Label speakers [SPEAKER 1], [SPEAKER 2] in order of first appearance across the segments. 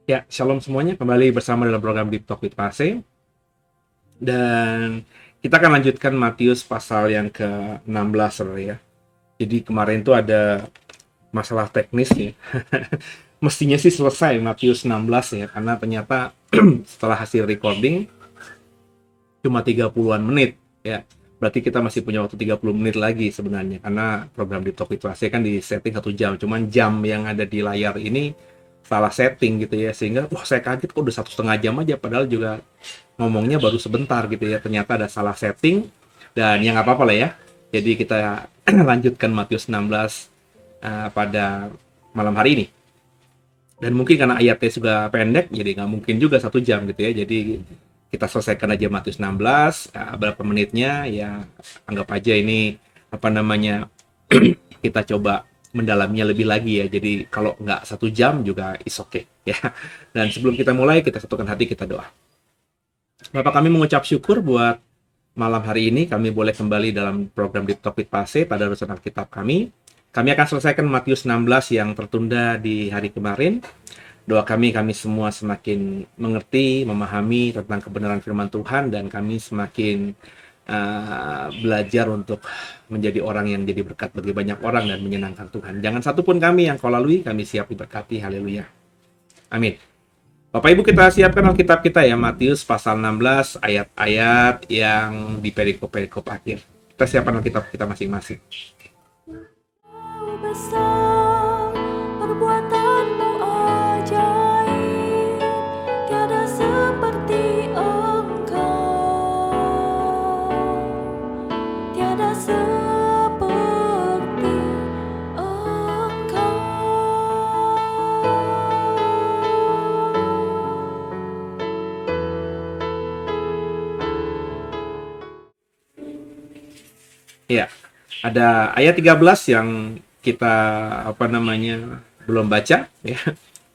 [SPEAKER 1] Ya, shalom semuanya. Kembali bersama dalam program Deep Talk with Pase. Dan kita akan lanjutkan Matius pasal yang ke-16, saudara ya. Jadi kemarin tuh ada masalah teknis ya. Mestinya sih selesai Matius 16 ya, karena ternyata setelah hasil recording cuma 30-an menit ya. Berarti kita masih punya waktu 30 menit lagi sebenarnya, karena program Deep Talk with Pase kan di setting 1 jam. Cuman jam yang ada di layar ini salah setting gitu ya, sehingga wah saya kaget kok udah 1,5 jam aja, padahal juga ngomongnya baru sebentar gitu ya, ternyata ada salah setting. Dan ya nggak apa-apa lah ya, jadi kita lanjutkan Matius 16 pada malam hari ini. Dan mungkin karena ayatnya juga pendek, jadi nggak mungkin juga 1 jam gitu ya, jadi kita selesaikan aja Matius 16, berapa menitnya ya, anggap aja ini apa namanya, kita coba mendalaminya lebih lagi ya. Jadi kalau nggak 1 jam juga is okay ya. Dan sebelum kita mulai, kita satukan hati, kita doa. Bapak, kami mengucap syukur buat malam hari ini kami boleh kembali dalam program Deep Talk with Pase pada urusan Alkitab kami. Kami akan selesaikan Matius 16 yang tertunda di hari kemarin. Doa kami semua semakin mengerti, memahami tentang kebenaran firman Tuhan, dan kami semakin belajar untuk menjadi orang yang jadi berkat bagi banyak orang dan menyenangkan Tuhan. Jangan satupun kami yang kau lalui, kami siap diberkati. Haleluya. Amin. Bapak Ibu, kita siapkan Alkitab kita ya, Matius pasal 16, ayat-ayat yang di perikop-perikop akhir. Kita siapkan Alkitab kita masing-masing.
[SPEAKER 2] Besar perbuatanmu ajaib, tiada seperti Engkau, tiada seperti Engkau.
[SPEAKER 1] Ya, ada ayat 13 yang kita belum baca ya.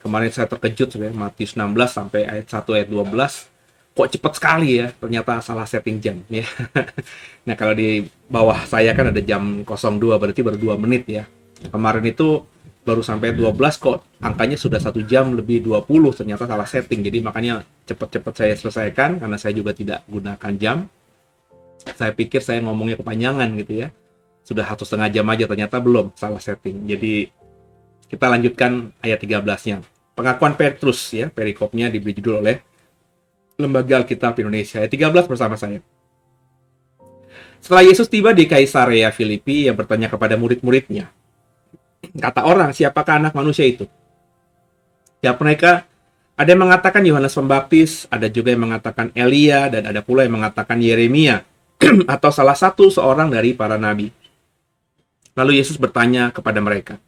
[SPEAKER 1] Kemarin saya terkejut ya, Matius 16 sampai ayat 1 ayat 12 kok cepat sekali ya, ternyata salah setting jam ya. Nah, kalau di bawah saya kan ada jam 02, berarti baru 2 menit ya. Kemarin itu baru sampai 12 kok angkanya sudah 1 jam lebih 20, ternyata salah setting. Jadi makanya cepat-cepat saya selesaikan, karena saya juga tidak gunakan jam. Saya pikir saya ngomongnya kepanjangan gitu ya, sudah 1,5 jam aja, ternyata belum, salah setting. Jadi kita lanjutkan ayat 13-nya. Pengakuan Petrus ya, perikopnya diberi judul oleh Lembaga Alkitab Indonesia. Ayat 13 bersama saya. Setelah Yesus tiba di Kaisarea Filipi, ia bertanya kepada murid-muridnya, kata orang, siapakah anak manusia itu? Jawab mereka, ada yang mengatakan Yohanes Pembaptis, ada juga yang mengatakan Elia, dan ada pula yang mengatakan Yeremia atau salah satu seorang dari para nabi. Lalu Yesus bertanya kepada mereka,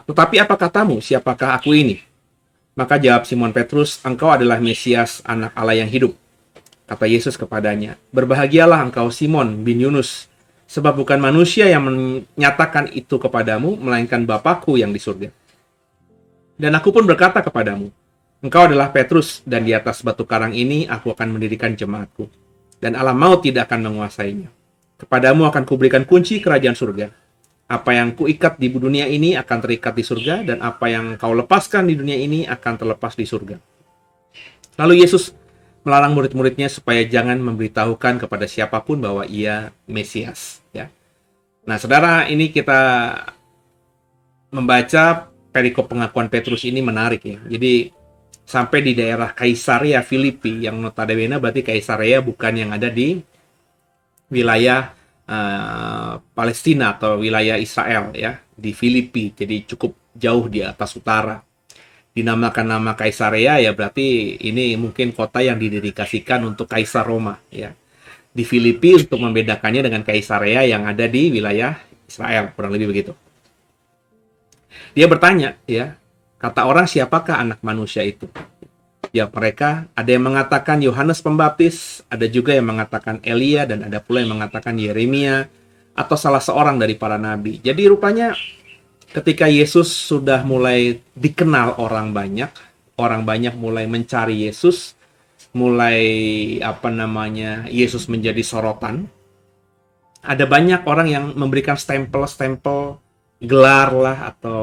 [SPEAKER 1] tetapi apa katamu, siapakah aku ini? Maka jawab Simon Petrus, engkau adalah Mesias, anak Allah yang hidup. Kata Yesus kepadanya, berbahagialah engkau Simon bin Yunus, sebab bukan manusia yang menyatakan itu kepadamu, melainkan Bapakku yang di surga. Dan aku pun berkata kepadamu, engkau adalah Petrus, dan di atas batu karang ini aku akan mendirikan jemaatku, dan alam maut tidak akan menguasainya. Kepadamu akan kuberikan kunci kerajaan surga. Apa yang kuikat di dunia ini akan terikat di surga, dan apa yang kau lepaskan di dunia ini akan terlepas di surga. Lalu Yesus melarang murid-muridnya supaya jangan memberitahukan kepada siapapun bahwa ia Mesias. Ya. Nah, saudara, ini kita membaca perikop pengakuan Petrus ini menarik ya. Jadi sampai di daerah Kaisarea Filipi, yang notabene berarti Kaisarea bukan yang ada di wilayah Palestina atau wilayah Israel ya, di Filipi, jadi cukup jauh di atas utara. Dinamakan nama Kaisarea ya berarti ini mungkin kota yang didedikasikan untuk Kaisar Roma ya. Di Filipi untuk membedakannya dengan Kaisarea yang ada di wilayah Israel, kurang lebih begitu. Dia bertanya, ya, kata orang siapakah anak manusia itu? Ya, mereka ada yang mengatakan Yohanes Pembaptis, ada juga yang mengatakan Elia, dan ada pula yang mengatakan Yeremia atau salah seorang dari para nabi. Jadi rupanya ketika Yesus sudah mulai dikenal orang banyak mulai mencari Yesus, mulai Yesus menjadi sorotan. Ada banyak orang yang memberikan stempel-stempel gelar lah atau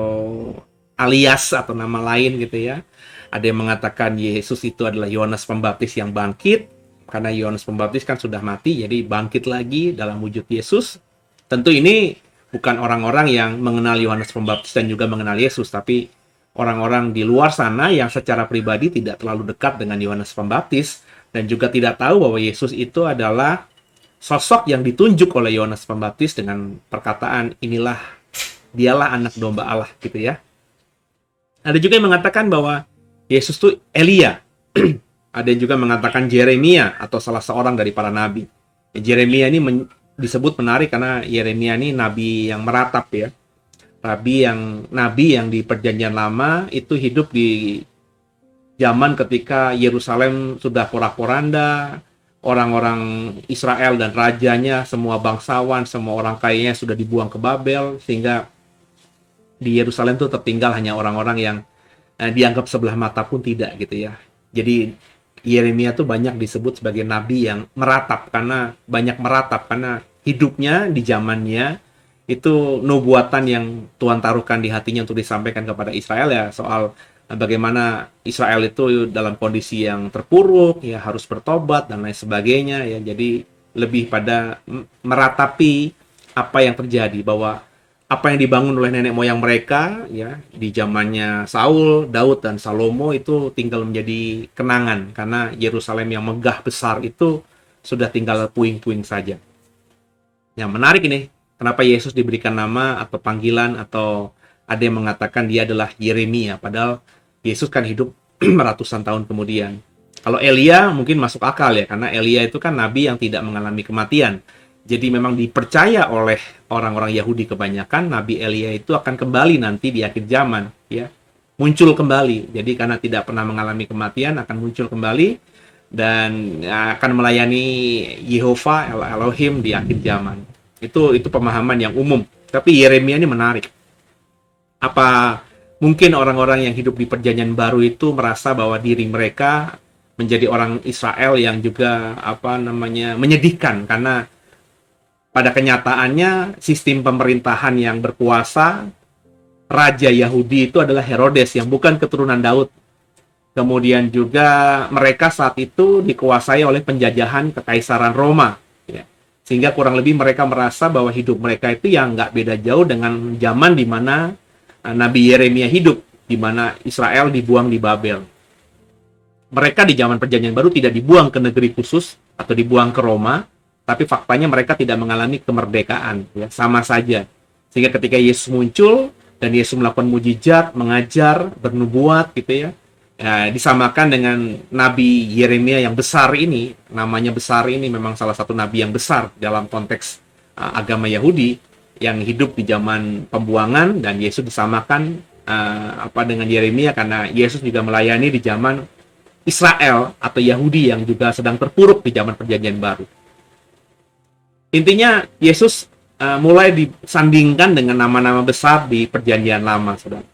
[SPEAKER 1] alias atau nama lain gitu ya. Ada yang mengatakan Yesus itu adalah Yohanes Pembaptis yang bangkit, karena Yohanes Pembaptis kan sudah mati, jadi bangkit lagi dalam wujud Yesus. Tentu ini bukan orang-orang yang mengenal Yohanes Pembaptis dan juga mengenal Yesus, tapi orang-orang di luar sana yang secara pribadi tidak terlalu dekat dengan Yohanes Pembaptis dan juga tidak tahu bahwa Yesus itu adalah sosok yang ditunjuk oleh Yohanes Pembaptis dengan perkataan inilah dialah anak domba Allah gitu ya. Ada juga yang mengatakan bahwa Yesus itu Elia. Ada yang juga mengatakan Yeremia atau salah seorang dari para nabi. Yeremia ini disebut menarik karena Yeremia ini nabi yang meratap ya. Nabi yang di Perjanjian Lama itu hidup di zaman ketika Yerusalem sudah porak-poranda, orang-orang Israel dan rajanya, semua bangsawan, semua orang kayanya sudah dibuang ke Babel, sehingga di Yerusalem itu tertinggal hanya orang-orang yang dianggap sebelah mata pun tidak gitu ya. Jadi Yeremia tuh banyak disebut sebagai nabi yang meratap karena hidupnya di zamannya itu nubuatan yang Tuhan taruhkan di hatinya untuk disampaikan kepada Israel ya, soal bagaimana Israel itu dalam kondisi yang terpuruk ya, harus bertobat dan lain sebagainya ya. Jadi lebih pada meratapi apa yang terjadi, bahwa apa yang dibangun oleh nenek moyang mereka ya di zamannya Saul, Daud dan Salomo itu tinggal menjadi kenangan, karena Yerusalem yang megah besar itu sudah tinggal puing-puing saja. Yang menarik ini, kenapa Yesus diberikan nama atau panggilan, atau ada yang mengatakan dia adalah Yeremia, padahal Yesus kan hidup ratusan tahun kemudian. Kalau Elia mungkin masuk akal ya, karena Elia itu kan nabi yang tidak mengalami kematian. Jadi memang dipercaya oleh orang-orang Yahudi kebanyakan, Nabi Elia itu akan kembali nanti di akhir zaman, ya, muncul kembali. Jadi karena tidak pernah mengalami kematian, akan muncul kembali dan akan melayani Yehova Elohim di akhir zaman. Itu pemahaman yang umum. Tapi Yeremia ini menarik. Apa mungkin orang-orang yang hidup di Perjanjian Baru itu merasa bahwa diri mereka menjadi orang Israel yang juga menyedihkan, karena pada kenyataannya sistem pemerintahan yang berkuasa, Raja Yahudi itu adalah Herodes yang bukan keturunan Daud. Kemudian juga mereka saat itu dikuasai oleh penjajahan Kekaisaran Roma. Ya. Sehingga kurang lebih mereka merasa bahwa hidup mereka itu yang nggak beda jauh dengan zaman di mana Nabi Yeremia hidup, di mana Israel dibuang di Babel. Mereka di zaman Perjanjian Baru tidak dibuang ke negeri khusus atau dibuang ke Roma, tapi faktanya mereka tidak mengalami kemerdekaan, ya, sama saja. Sehingga ketika Yesus muncul dan Yesus melakukan mujizat, mengajar, bernubuat gitu ya, disamakan dengan Nabi Yeremia yang besar ini. Namanya besar ini memang salah satu nabi yang besar dalam konteks agama Yahudi yang hidup di zaman pembuangan, dan Yesus disamakan dengan Yeremia karena Yesus juga melayani di zaman Israel atau Yahudi yang juga sedang terpuruk di zaman Perjanjian Baru. Intinya Yesus mulai disandingkan dengan nama-nama besar di Perjanjian Lama, saudara.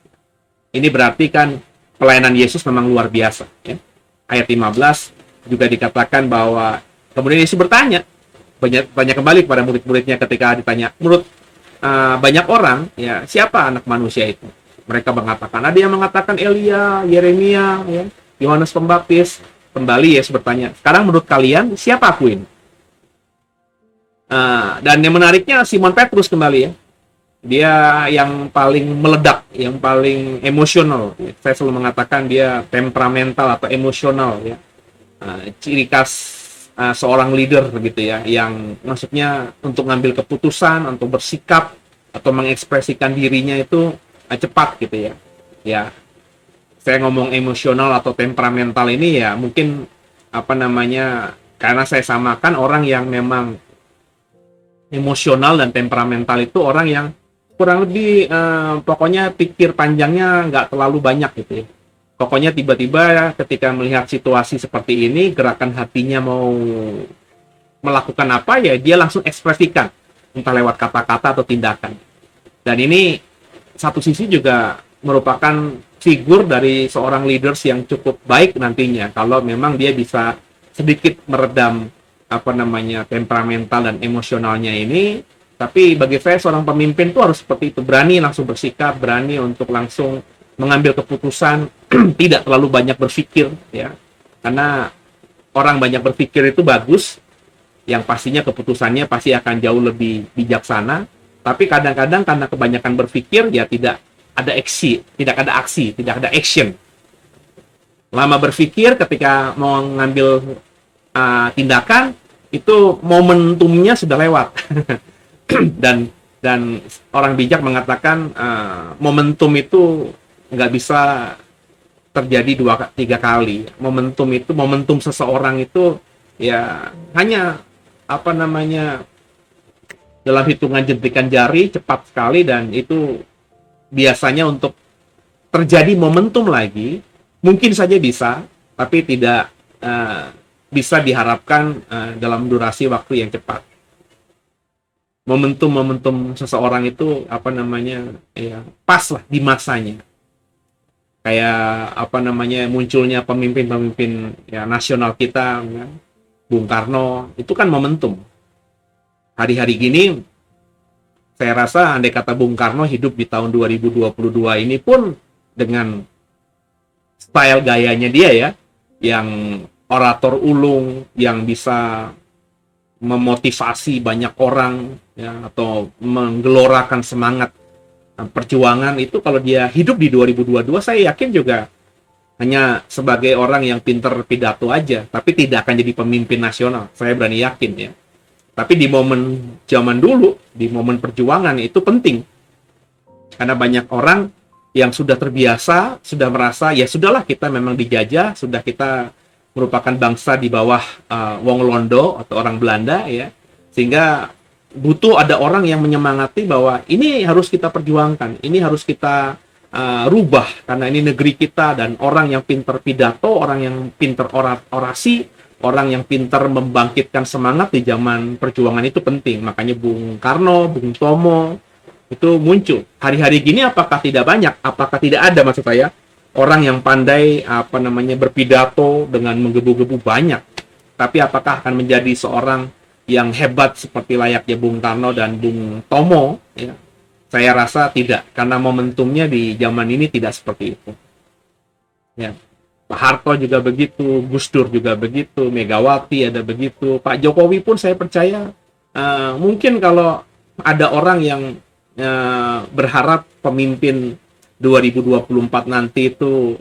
[SPEAKER 1] Ini berarti kan pelayanan Yesus memang luar biasa. Ya. Ayat 15 juga dikatakan bahwa kemudian Yesus bertanya, banyak kembali kepada murid-muridnya ketika ditanya, menurut banyak orang, ya, siapa anak manusia itu? Mereka mengatakan, ada yang mengatakan Elia, Yeremia, ya, Yohanes Pembaptis. Kembali Yesus bertanya, sekarang menurut kalian siapa aku ini? Dan yang menariknya Simon Petrus kembali ya. Dia yang paling meledak, yang paling emosional. Saya selalu mengatakan dia temperamental atau emosional ya. Ciri khas seorang leader begitu ya, yang maksudnya untuk ngambil keputusan, untuk bersikap atau mengekspresikan dirinya itu cepat gitu ya. Ya. Saya ngomong emosional atau temperamental ini ya mungkin karena saya samakan orang yang memang emosional dan temperamental itu orang yang kurang lebih pokoknya pikir panjangnya nggak terlalu banyak gitu ya. Pokoknya tiba-tiba ketika melihat situasi seperti ini, gerakan hatinya mau melakukan apa ya dia langsung ekspresikan, entah lewat kata-kata atau tindakan. Dan ini satu sisi juga merupakan figur dari seorang leaders yang cukup baik nantinya kalau memang dia bisa sedikit meredam apa namanya temperamental dan emosionalnya ini. Tapi bagi saya seorang pemimpin itu harus seperti itu, berani langsung bersikap, berani untuk langsung mengambil keputusan, tidak terlalu banyak berpikir ya. Karena orang banyak berpikir itu bagus, yang pastinya keputusannya pasti akan jauh lebih bijaksana. Tapi kadang-kadang karena kebanyakan berpikir ya tidak ada aksi, tidak ada action. Lama berpikir ketika mau ngambil tindakan itu momentumnya sudah lewat. dan orang bijak mengatakan momentum itu nggak bisa terjadi 2-3 kali. Momentum seseorang itu ya hanya apa namanya dalam hitungan jentikan jari, cepat sekali, dan itu biasanya untuk terjadi momentum lagi mungkin saja bisa, tapi tidak bisa diharapkan dalam durasi waktu yang cepat. Momentum seseorang itu apa namanya ya pas lah di masanya. Kayak apa namanya munculnya pemimpin-pemimpin ya nasional kita ya, Bung Karno itu kan momentum. Hari-hari gini saya rasa andai kata Bung Karno hidup di tahun 2022 ini pun dengan style gayanya dia ya, yang orator ulung, yang bisa memotivasi banyak orang ya, atau menggelorakan semangat perjuangan, itu kalau dia hidup di 2022 saya yakin juga hanya sebagai orang yang pinter pidato aja, tapi tidak akan jadi pemimpin nasional, saya berani yakin ya. Tapi di momen zaman dulu, di momen perjuangan itu penting, karena banyak orang yang sudah terbiasa, sudah merasa ya sudahlah kita memang dijajah, sudah kita merupakan bangsa di bawah Wong Londo atau orang Belanda ya, sehingga butuh ada orang yang menyemangati bahwa ini harus kita perjuangkan, ini harus kita rubah karena ini negeri kita. Dan orang yang pinter pidato, orang yang pinter orasi, orang yang pinter membangkitkan semangat di zaman perjuangan itu penting. Makanya Bung Karno, Bung Tomo itu muncul. Hari-hari gini apakah tidak banyak? Apakah tidak ada maksud saya? Orang yang pandai apa namanya berpidato dengan menggebu-gebu banyak, tapi apakah akan menjadi seorang yang hebat seperti layaknya Bung Karno dan Bung Tomo ya? Saya rasa tidak, karena momentumnya di zaman ini tidak seperti itu ya. Pak Harto juga begitu, Gus Dur juga begitu, Megawati ada begitu, Pak Jokowi pun saya percaya mungkin kalau ada orang yang berharap pemimpin 2024 nanti itu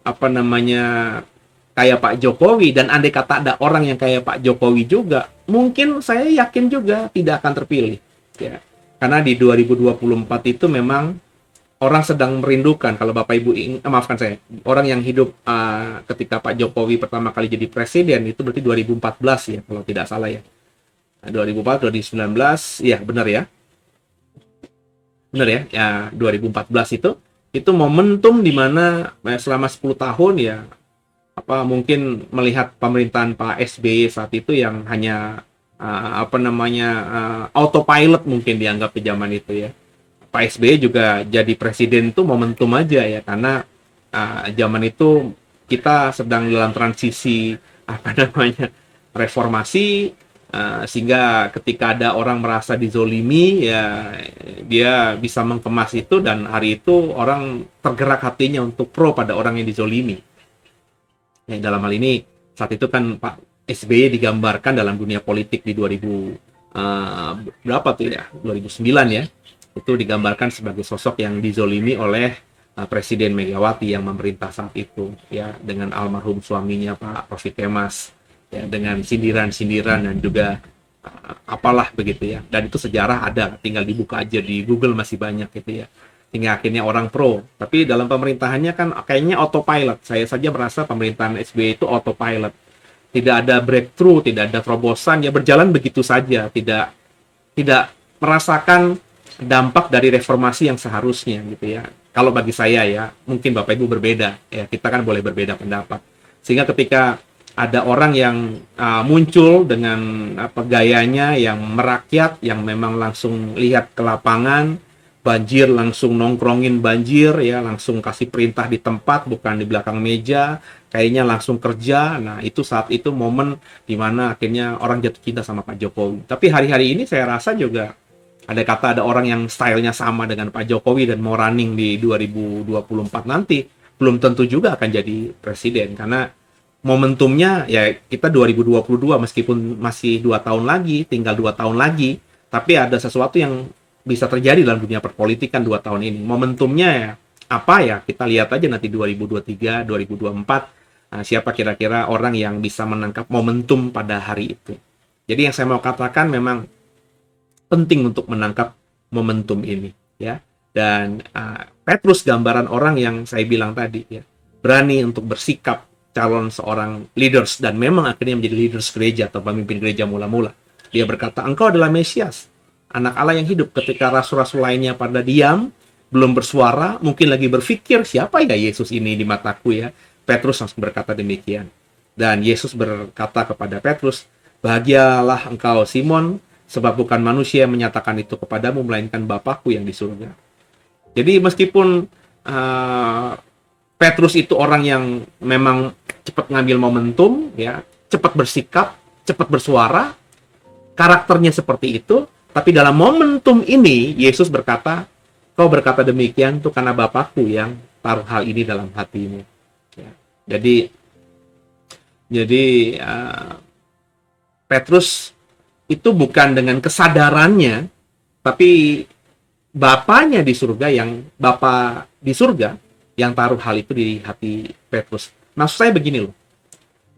[SPEAKER 1] apa namanya kayak Pak Jokowi, dan andai kata ada orang yang kayak Pak Jokowi juga, mungkin saya yakin juga tidak akan terpilih ya. Karena di 2024 itu memang orang sedang merindukan, kalau Bapak Ibu maafkan saya, orang yang hidup ketika Pak Jokowi pertama kali jadi presiden itu berarti 2014 ya kalau tidak salah ya. 2004, 2019 ya benar ya. Benar ya, ya 2014 itu momentum di mana selama 10 tahun ya apa mungkin melihat pemerintahan Pak SBY saat itu yang hanya apa namanya autopilot mungkin dianggap di zaman itu ya. Pak SBY juga jadi presiden itu momentum aja ya, karena zaman itu kita sedang dalam transisi apa namanya reformasi, sehingga ketika ada orang merasa dizolimi ya dia bisa mengemas itu, dan hari itu orang tergerak hatinya untuk pro pada orang yang dizolimi ya. Dalam hal ini saat itu kan Pak SBY digambarkan dalam dunia politik di 2000 berapa tuh ya 2009 ya, itu digambarkan sebagai sosok yang dizolimi oleh Presiden Megawati yang memerintah saat itu ya, dengan almarhum suaminya Pak Rofik Kemas ya, dengan sindiran-sindiran dan juga apalah begitu ya. Dan itu sejarah ada, tinggal dibuka aja di Google masih banyak gitu ya. Hingga akhirnya orang pro. Tapi dalam pemerintahannya kan kayaknya autopilot. Saya saja merasa pemerintahan SBY itu autopilot. Tidak ada breakthrough, tidak ada terobosan, ya berjalan begitu saja. Tidak merasakan dampak dari reformasi yang seharusnya gitu ya. Kalau bagi saya ya, mungkin Bapak Ibu berbeda ya, kita kan boleh berbeda pendapat. Sehingga ketika ada orang yang muncul dengan gayanya yang merakyat, yang memang langsung lihat ke lapangan, banjir langsung nongkrongin banjir ya, langsung kasih perintah di tempat bukan di belakang meja, kayaknya langsung kerja. Nah, itu saat itu momen dimana akhirnya orang jatuh cinta sama Pak Jokowi. Tapi hari-hari ini saya rasa juga ada orang yang stylenya sama dengan Pak Jokowi dan mau running di 2024 nanti, belum tentu juga akan jadi presiden, karena momentumnya ya kita 2022 meskipun masih 2 tahun lagi, tinggal 2 tahun lagi, tapi ada sesuatu yang bisa terjadi dalam dunia perpolitikan 2 tahun ini. Momentumnya ya apa ya, kita lihat aja nanti 2023, 2024, siapa kira-kira orang yang bisa menangkap momentum pada hari itu. Jadi yang saya mau katakan memang penting untuk menangkap momentum ini ya. Dan Petrus gambaran orang yang saya bilang tadi ya, berani untuk bersikap calon seorang leaders, dan memang akhirnya menjadi leaders gereja atau pemimpin gereja mula-mula. Dia berkata, engkau adalah Mesias, anak Allah yang hidup. Ketika rasul-rasul lainnya pada diam, belum bersuara, mungkin lagi berpikir, siapa ya Yesus ini di mataku ya? Petrus langsung berkata demikian. Dan Yesus berkata kepada Petrus, bahagialah engkau Simon, sebab bukan manusia yang menyatakan itu kepadamu, melainkan Bapakku yang di surga. Jadi meskipun Petrus itu orang yang memang cepat ngambil momentum, ya, cepat bersikap, cepat bersuara, karakternya seperti itu, tapi dalam momentum ini, Yesus berkata, kau berkata demikian tuh karena Bapakku yang taruh hal ini dalam hatimu. Ya. Jadi Petrus itu bukan dengan kesadarannya, tapi Bapaknya di surga yang taruh hal itu di hati Petrus. Maksud saya begini loh.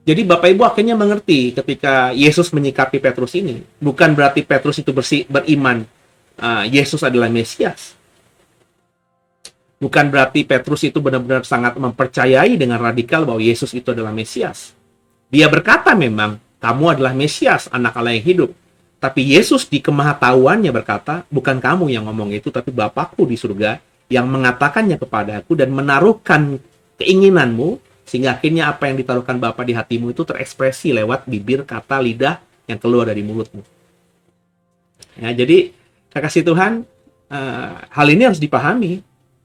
[SPEAKER 1] Jadi Bapak Ibu akhirnya mengerti ketika Yesus menyikapi Petrus ini, bukan berarti Petrus itu beriman Yesus adalah Mesias. Bukan berarti Petrus itu benar-benar sangat mempercayai dengan radikal bahwa Yesus itu adalah Mesias. Dia berkata memang, kamu adalah Mesias, anak Allah yang hidup. Tapi Yesus di kemahatauannya berkata, bukan kamu yang ngomong itu, tapi Bapakku di surga yang mengatakannya kepadaku dan menaruhkan keinginanmu, sehingga akhirnya apa yang ditaruhkan Bapa di hatimu itu terekspresi lewat bibir, kata, lidah yang keluar dari mulutmu. Ya, jadi kekasih Tuhan, hal ini harus dipahami.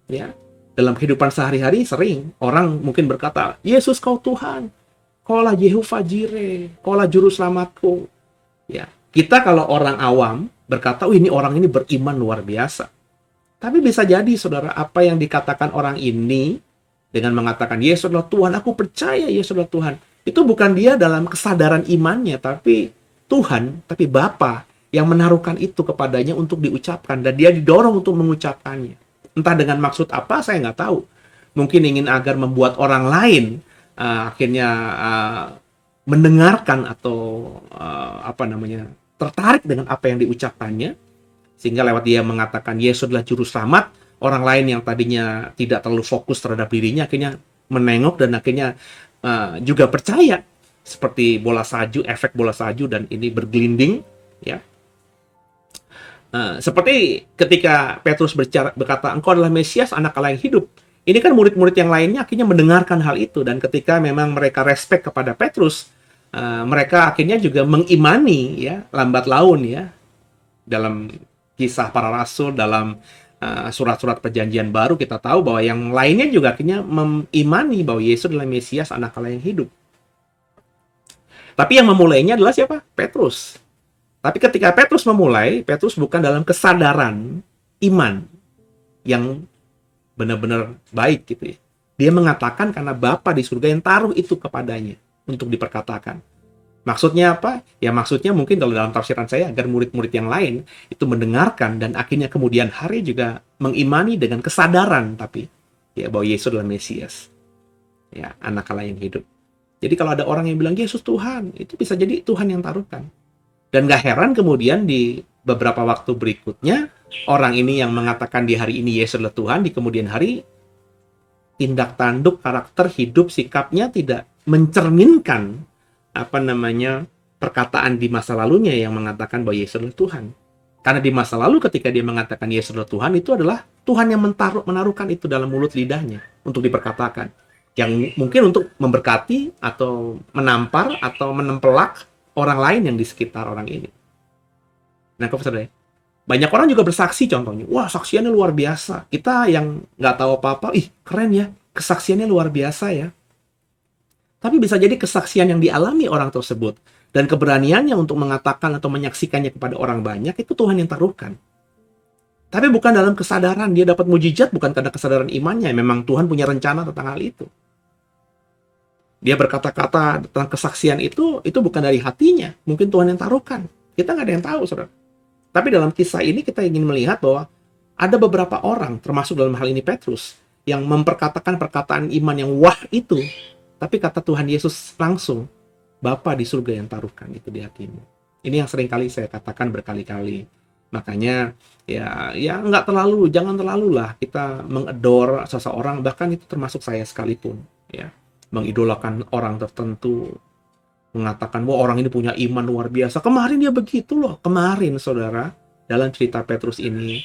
[SPEAKER 1] Ya, dalam kehidupan sehari-hari sering orang mungkin berkata, Yesus kau Tuhan, kaulah Yehovah Jireh, kaulah juru selamatku. Ya, kita kalau orang awam berkata, oh ini orang ini beriman luar biasa. Tapi bisa jadi saudara, apa yang dikatakan orang ini dengan mengatakan Yesus adalah Tuhan, aku percaya Yesus adalah Tuhan, itu bukan dia dalam kesadaran imannya, tapi Tuhan, tapi Bapa yang menaruhkan itu kepadanya untuk diucapkan, dan dia didorong untuk mengucapkannya. Entah dengan maksud apa, saya nggak tahu. Mungkin ingin agar membuat orang lain akhirnya mendengarkan atau tertarik dengan apa yang diucapkannya, sehingga lewat dia mengatakan Yesus adalah juru selamat, orang lain yang tadinya tidak terlalu fokus terhadap dirinya akhirnya menengok dan akhirnya juga percaya, seperti bola salju, efek bola salju, dan ini bergelinding ya. Seperti ketika Petrus berkata, engkau adalah Mesias, anak Allah yang hidup. Ini kan murid-murid yang lainnya akhirnya mendengarkan hal itu, dan ketika memang mereka respect kepada Petrus, mereka akhirnya juga mengimani ya, lambat laun ya, dalam kisah para rasul, dalam surat-surat perjanjian baru kita tahu bahwa yang lainnya juga akhirnya mengimani bahwa Yesus adalah Mesias, anak Allah yang hidup. Tapi yang memulainya adalah siapa? Petrus. Tapi ketika Petrus memulai, Petrus bukan dalam kesadaran iman yang benar-benar baik gitu ya. Dia mengatakan karena Bapa di surga yang taruh itu kepadanya untuk diperkatakan. Maksudnya apa? Ya maksudnya mungkin kalau dalam tafsiran saya agar murid-murid yang lain itu mendengarkan dan akhirnya kemudian hari juga mengimani dengan kesadaran, tapi ya bahwa Yesus adalah Mesias. Ya, anak Allah yang hidup. Jadi kalau ada orang yang bilang Yesus Tuhan, itu bisa jadi Tuhan yang taruhkan. Dan gak heran kemudian di beberapa waktu berikutnya, orang ini yang mengatakan di hari ini Yesus adalah Tuhan, di kemudian hari tindak tanduk, karakter, hidup, sikapnya tidak mencerminkan perkataan di masa lalunya yang mengatakan bahwa Yesus adalah Tuhan. Karena di masa lalu ketika dia mengatakan Yesus adalah Tuhan, itu adalah Tuhan yang menaruhkan itu dalam mulut lidahnya untuk diperkatakan. Yang mungkin untuk memberkati atau menampar atau menempelak orang lain yang di sekitar orang ini. Nah, saudara, banyak orang juga bersaksi contohnya. Wah, saksiannya luar biasa. Kita yang nggak tahu apa-apa, ih keren ya, kesaksiannya luar biasa ya. Tapi bisa jadi kesaksian yang dialami orang tersebut dan keberaniannya untuk mengatakan atau menyaksikannya kepada orang banyak, itu Tuhan yang taruhkan. Tapi bukan dalam kesadaran dia dapat mujizat, bukan karena kesadaran imannya. Memang Tuhan punya rencana tentang hal itu. Dia berkata-kata tentang kesaksian itu bukan dari hatinya. Mungkin Tuhan yang taruhkan. Kita nggak ada yang tahu, saudara. Tapi dalam kisah ini kita ingin melihat bahwa ada beberapa orang, termasuk dalam hal ini Petrus, yang memperkatakan perkataan iman yang wah itu. Tapi kata Tuhan Yesus langsung, Bapa di surga yang taruhkan itu di hatimu. Ini yang sering kali saya katakan berkali-kali. Makanya ya nggak terlalu, jangan terlalu lah kita mengedor seseorang, bahkan itu termasuk saya sekalipun. Ya, mengidolakan orang tertentu, mengatakan bahwa orang ini punya iman luar biasa. Kemarin dia begitu loh, kemarin saudara, dalam cerita Petrus ini,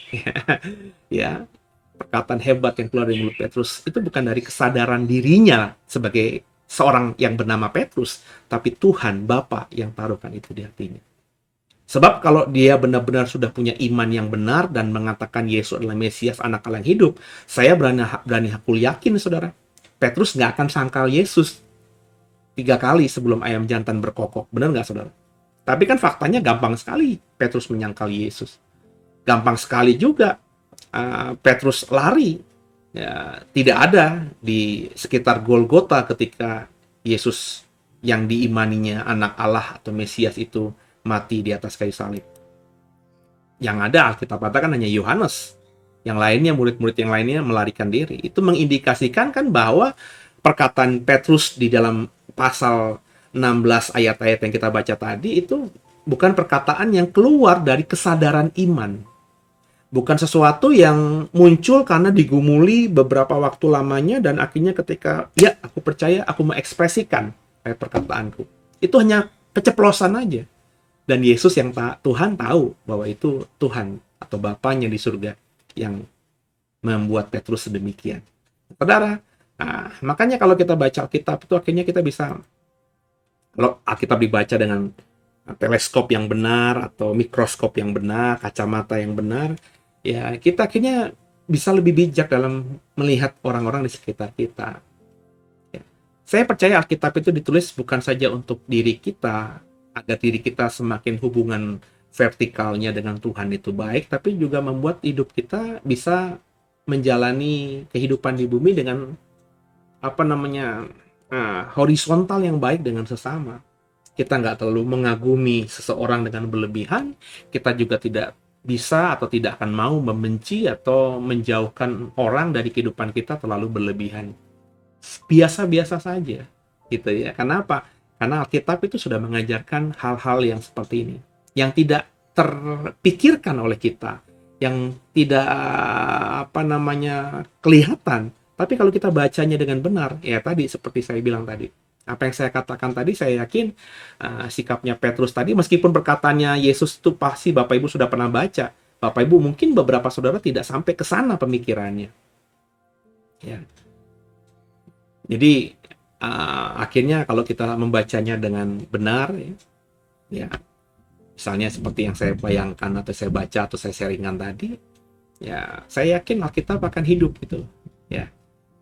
[SPEAKER 1] ya perkataan hebat yang keluar dari mulut Petrus itu bukan dari kesadaran dirinya sebagai seorang yang bernama Petrus, tapi Tuhan Bapa yang taruhkan itu di hatinya. Sebab kalau dia benar-benar sudah punya iman yang benar dan mengatakan Yesus adalah Mesias, anak Allah yang hidup, saya berani hakul yakin, saudara, Petrus nggak akan sangkal Yesus 3 kali sebelum ayam jantan berkokok. Benar nggak, saudara? Tapi kan faktanya gampang sekali Petrus menyangkal Yesus. Gampang sekali juga Petrus lari. Ya, tidak ada di sekitar Golgota ketika Yesus yang diimaninya anak Allah atau Mesias itu mati di atas kayu salib. Yang ada Alkitab katakan hanya Yohanes. Yang lainnya, murid-murid yang lainnya melarikan diri. Itu mengindikasikan kan bahwa perkataan Petrus di dalam pasal 16 ayat-ayat yang kita baca tadi itu bukan perkataan yang keluar dari kesadaran iman. Bukan sesuatu yang muncul karena digumuli beberapa waktu lamanya dan akhirnya ketika, ya aku percaya, aku mengekspresikan perkataanku. Itu hanya keceplosan aja. Dan Yesus yang Tuhan tahu bahwa itu Tuhan atau Bapanya di surga yang membuat Petrus sedemikian. Saudara, makanya kalau kita baca Alkitab itu akhirnya kita bisa, kalau Alkitab dibaca dengan teleskop yang benar atau mikroskop yang benar, kacamata yang benar, ya kita akhirnya bisa lebih bijak dalam melihat orang-orang di sekitar kita. Ya. Saya percaya Alkitab itu ditulis bukan saja untuk diri kita, agar diri kita semakin hubungan vertikalnya dengan Tuhan itu baik, tapi juga membuat hidup kita bisa menjalani kehidupan di bumi dengan horizontal yang baik dengan sesama. Kita nggak terlalu mengagumi seseorang dengan berlebihan, kita juga tidak bisa atau tidak akan mau membenci atau menjauhkan orang dari kehidupan kita terlalu berlebihan. Biasa-biasa saja, gitu ya. Kenapa? Karena Alkitab itu sudah mengajarkan hal-hal yang seperti ini, yang tidak terpikirkan oleh kita, yang tidak kelihatan. Tapi kalau kita bacanya dengan benar, ya tadi seperti saya bilang tadi, apa yang saya katakan tadi, saya yakin sikapnya Petrus tadi, meskipun perkataannya Yesus itu pasti Bapak Ibu sudah pernah baca. Bapak Ibu mungkin beberapa saudara tidak sampai ke sana pemikirannya. Ya. Jadi akhirnya kalau kita membacanya dengan benar, ya misalnya seperti yang saya bayangkan atau saya baca atau saya sharingan tadi, ya saya yakin Alkitab akan hidup gitu, ya.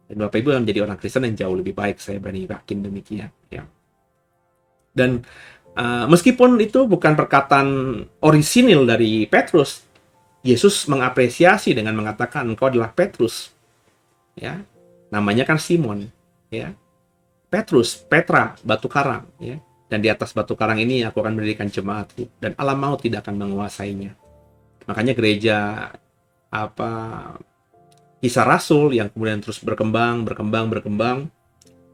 [SPEAKER 1] Dan Bapak Ibu menjadi orang Kristen yang jauh lebih baik, saya berani yakin demikian. Ya. Dan meskipun itu bukan perkataan orisinil dari Petrus, Yesus mengapresiasi dengan mengatakan engkau adalah Petrus. Ya, namanya kan Simon. Ya, Petrus, Petra, batu karang. Ya, dan di atas batu karang ini aku akan mendirikan jemaatku, dan alam maut tidak akan menguasainya. Makanya gereja Kisah Rasul yang kemudian terus berkembang,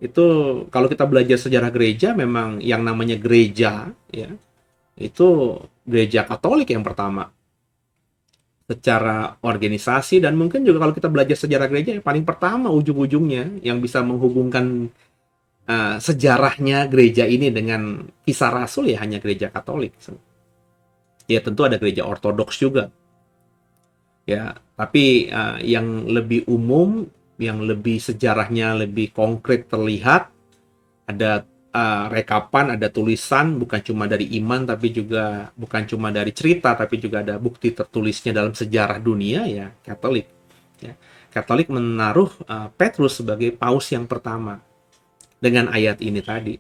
[SPEAKER 1] itu kalau kita belajar sejarah gereja, memang yang namanya gereja, ya, itu gereja Katolik yang pertama secara organisasi, dan mungkin juga kalau kita belajar sejarah gereja yang paling pertama ujung-ujungnya yang bisa menghubungkan sejarahnya gereja ini dengan Kisah Rasul ya hanya gereja Katolik. Ya tentu ada gereja ortodoks juga. Ya, tapi yang lebih umum, yang lebih sejarahnya lebih konkret terlihat, ada rekapan, ada tulisan, bukan cuma dari iman, tapi juga bukan cuma dari cerita, tapi juga ada bukti tertulisnya dalam sejarah dunia, ya Katolik. Ya. Katolik menaruh Petrus sebagai paus yang pertama dengan ayat ini tadi.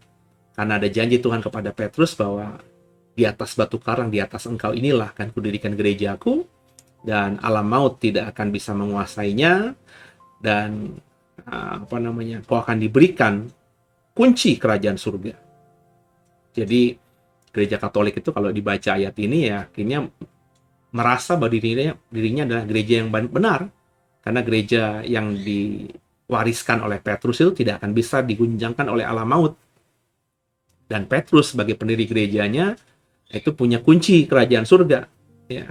[SPEAKER 1] Karena ada janji Tuhan kepada Petrus bahwa di atas batu karang, di atas engkau inilah akan kudirikan gerejaku, dan alam maut tidak akan bisa menguasainya, dan kau akan diberikan kunci kerajaan surga. Jadi gereja Katolik itu kalau dibaca ayat ini ya akhirnya merasa bahwa dirinya adalah gereja yang benar, karena gereja yang diwariskan oleh Petrus itu tidak akan bisa digunjangkan oleh alam maut. Dan Petrus sebagai pendiri gerejanya itu punya kunci kerajaan surga, ya.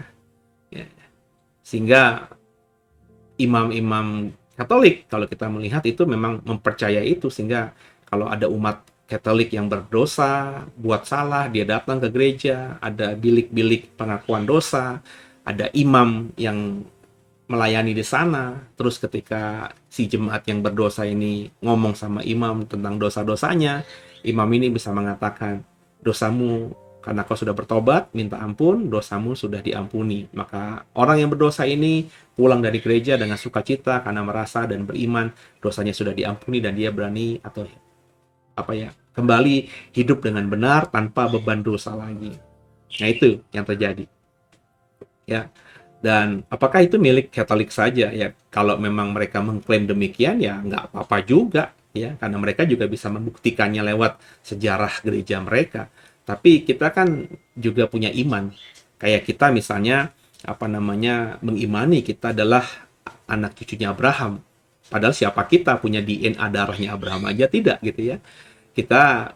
[SPEAKER 1] Sehingga imam-imam Katolik kalau kita melihat itu memang mempercayai itu, sehingga kalau ada umat Katolik yang berdosa, buat salah, dia datang ke gereja, ada bilik-bilik pengakuan dosa, ada imam yang melayani di sana. Terus ketika si jemaat yang berdosa ini ngomong sama imam tentang dosa-dosanya, imam ini bisa mengatakan, dosamu karena kau sudah bertobat, minta ampun, dosamu sudah diampuni. Maka orang yang berdosa ini pulang dari gereja dengan sukacita karena merasa dan beriman dosanya sudah diampuni, dan dia berani atau kembali hidup dengan benar tanpa beban dosa lagi. Nah, itu yang terjadi. Ya. Dan apakah itu milik Katolik saja? Ya, kalau memang mereka mengklaim demikian ya nggak apa-apa juga, ya, karena mereka juga bisa membuktikannya lewat sejarah gereja mereka. Tapi kita kan juga punya iman. Kayak kita misalnya mengimani kita adalah anak cucunya Abraham. Padahal siapa kita punya DNA darahnya Abraham aja tidak gitu ya. Kita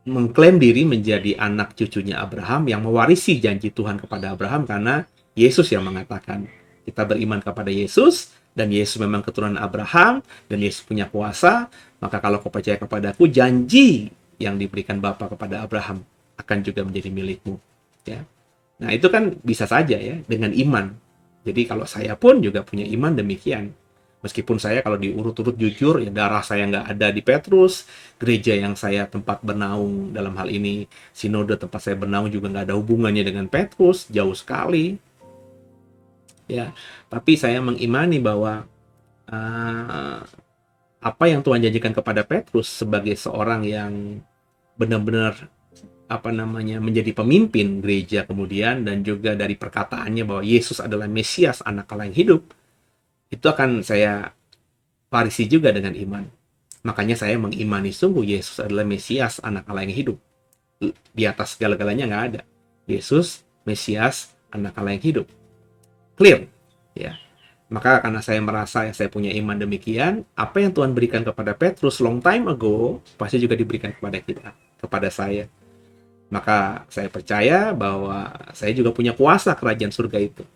[SPEAKER 1] mengklaim diri menjadi anak cucunya Abraham yang mewarisi janji Tuhan kepada Abraham, karena Yesus yang mengatakan kita beriman kepada Yesus, dan Yesus memang keturunan Abraham, dan Yesus punya kuasa. Maka kalau kau percaya kepadaku, janji yang diberikan Bapa kepada Abraham akan juga menjadi milikmu, ya. Nah, itu kan bisa saja ya dengan iman. Jadi kalau saya pun juga punya iman demikian. Meskipun saya kalau diurut-urut jujur, ya darah saya nggak ada di Petrus, gereja yang saya tempat bernaung dalam hal ini, sinode tempat saya bernaung juga nggak ada hubungannya dengan Petrus, jauh sekali. Ya, tapi saya mengimani bahwa apa yang Tuhan janjikan kepada Petrus sebagai seorang yang benar-benar menjadi pemimpin gereja kemudian, dan juga dari perkataannya bahwa Yesus adalah Mesias, anak Allah yang hidup, itu akan saya warisi juga dengan iman. Makanya saya mengimani sungguh Yesus adalah Mesias, anak Allah yang hidup. Di atas segala-galanya nggak ada. Yesus, Mesias, anak Allah yang hidup. Clear, ya. Maka karena saya merasa saya punya iman demikian, apa yang Tuhan berikan kepada Petrus long time ago pasti juga diberikan kepada kita, kepada saya. Maka saya percaya bahwa saya juga punya kuasa kerajaan surga itu.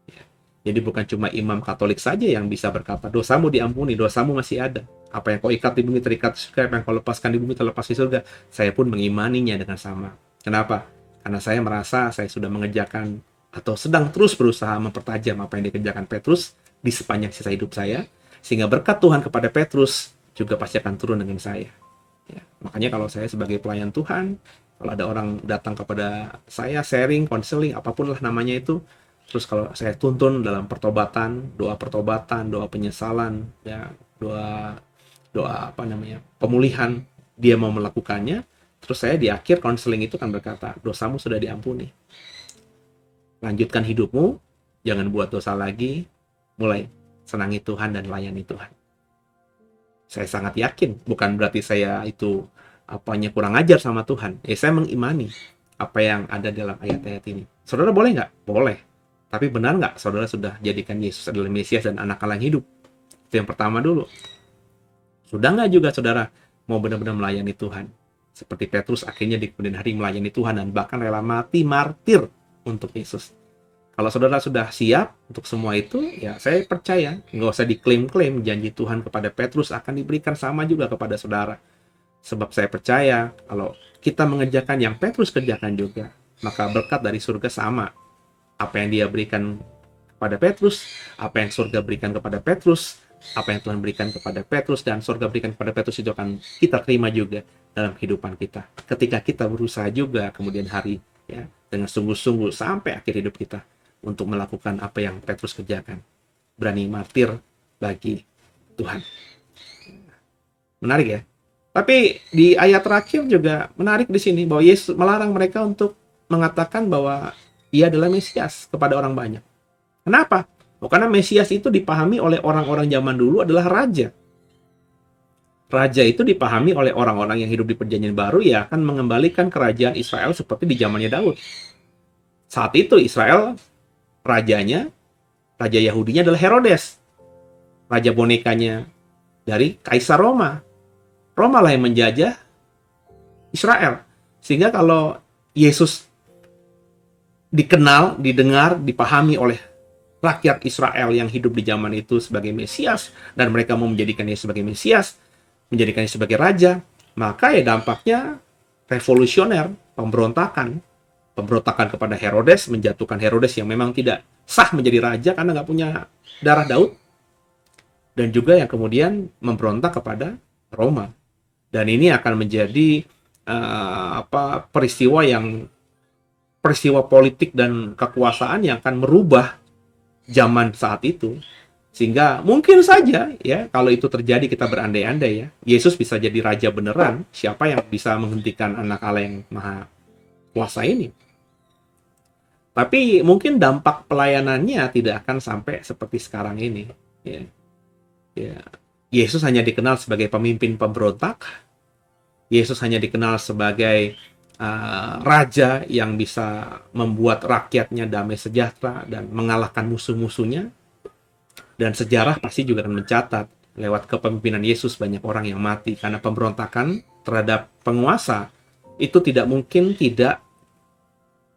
[SPEAKER 1] Ya. Jadi bukan cuma imam Katolik saja yang bisa berkata, dosamu diampuni, dosamu masih ada. Apa yang kau ikat di bumi terikat di surga, apa yang kau lepaskan di bumi terlepas di surga. Saya pun mengimaninya dengan sama. Kenapa? Karena saya merasa saya sudah mengerjakan atau sedang terus berusaha mempertajam apa yang dikerjakan Petrus di sepanjang sisa hidup saya, sehingga berkat Tuhan kepada Petrus juga pasti akan turun dengan saya. Ya. Makanya kalau saya sebagai pelayan Tuhan, kalau ada orang datang kepada saya, sharing, konseling, apapun lah namanya itu, terus kalau saya tuntun dalam pertobatan, doa penyesalan, ya, doa pemulihan, dia mau melakukannya, terus saya di akhir konseling itu kan berkata, dosamu sudah diampuni. Lanjutkan hidupmu, jangan buat dosa lagi, mulai senangi Tuhan dan layani Tuhan. Saya sangat yakin, bukan berarti saya itu kurang ajar sama Tuhan. Saya mengimani apa yang ada dalam ayat-ayat ini. Saudara boleh nggak? Boleh. Tapi benar nggak saudara sudah jadikan Yesus adalah Mesias dan anak Allah yang hidup? Itu yang pertama dulu. Sudah nggak juga saudara mau benar-benar melayani Tuhan? Seperti Petrus akhirnya di kemudian hari melayani Tuhan dan bahkan rela mati martir untuk Yesus. Kalau saudara sudah siap untuk semua itu, ya saya percaya nggak usah diklaim-klaim, janji Tuhan kepada Petrus akan diberikan sama juga kepada saudara. Sebab saya percaya kalau kita mengerjakan yang Petrus kerjakan juga, maka berkat dari surga sama. Apa yang dia berikan kepada Petrus, apa yang surga berikan kepada Petrus, apa yang Tuhan berikan kepada Petrus dan surga berikan kepada Petrus itu akan kita terima juga dalam kehidupan kita. Ketika kita berusaha juga kemudian hari ya dengan sungguh-sungguh sampai akhir hidup kita untuk melakukan apa yang Petrus kerjakan. Berani martir bagi Tuhan. Menarik ya. Tapi di ayat terakhir juga menarik di sini bahwa Yesus melarang mereka untuk mengatakan bahwa ia adalah Mesias kepada orang banyak. Kenapa? Oh, karena Mesias itu dipahami oleh orang-orang zaman dulu adalah raja. Raja itu dipahami oleh orang-orang yang hidup di Perjanjian Baru ya akan mengembalikan kerajaan Israel seperti di zamannya Daud. Saat itu Israel rajanya, raja Yahudinya adalah Herodes. Raja bonekanya dari Kaisar Roma. Roma lah yang menjajah Israel. Sehingga kalau Yesus dikenal, didengar, dipahami oleh rakyat Israel yang hidup di zaman itu sebagai Mesias, dan mereka mau menjadikannya sebagai Mesias, menjadikannya sebagai raja, maka ya dampaknya revolusioner, pemberontakan kepada Herodes, menjatuhkan Herodes yang memang tidak sah menjadi raja karena nggak punya darah Daud, dan juga yang kemudian memberontak kepada Roma. Dan ini akan menjadi peristiwa politik dan kekuasaan yang akan merubah zaman saat itu. Sehingga mungkin saja ya kalau itu terjadi, kita berandai-andai ya, Yesus bisa jadi raja beneran. Siapa yang bisa menghentikan anak Allah yang maha kuasa ini? Tapi mungkin dampak pelayanannya tidak akan sampai seperti sekarang ini. Ya. Yesus hanya dikenal sebagai pemimpin pemberontak. Yesus hanya dikenal sebagai raja yang bisa membuat rakyatnya damai sejahtera dan mengalahkan musuh-musuhnya. Dan sejarah pasti juga akan mencatat lewat kepemimpinan Yesus banyak orang yang mati karena pemberontakan terhadap penguasa itu tidak mungkin tidak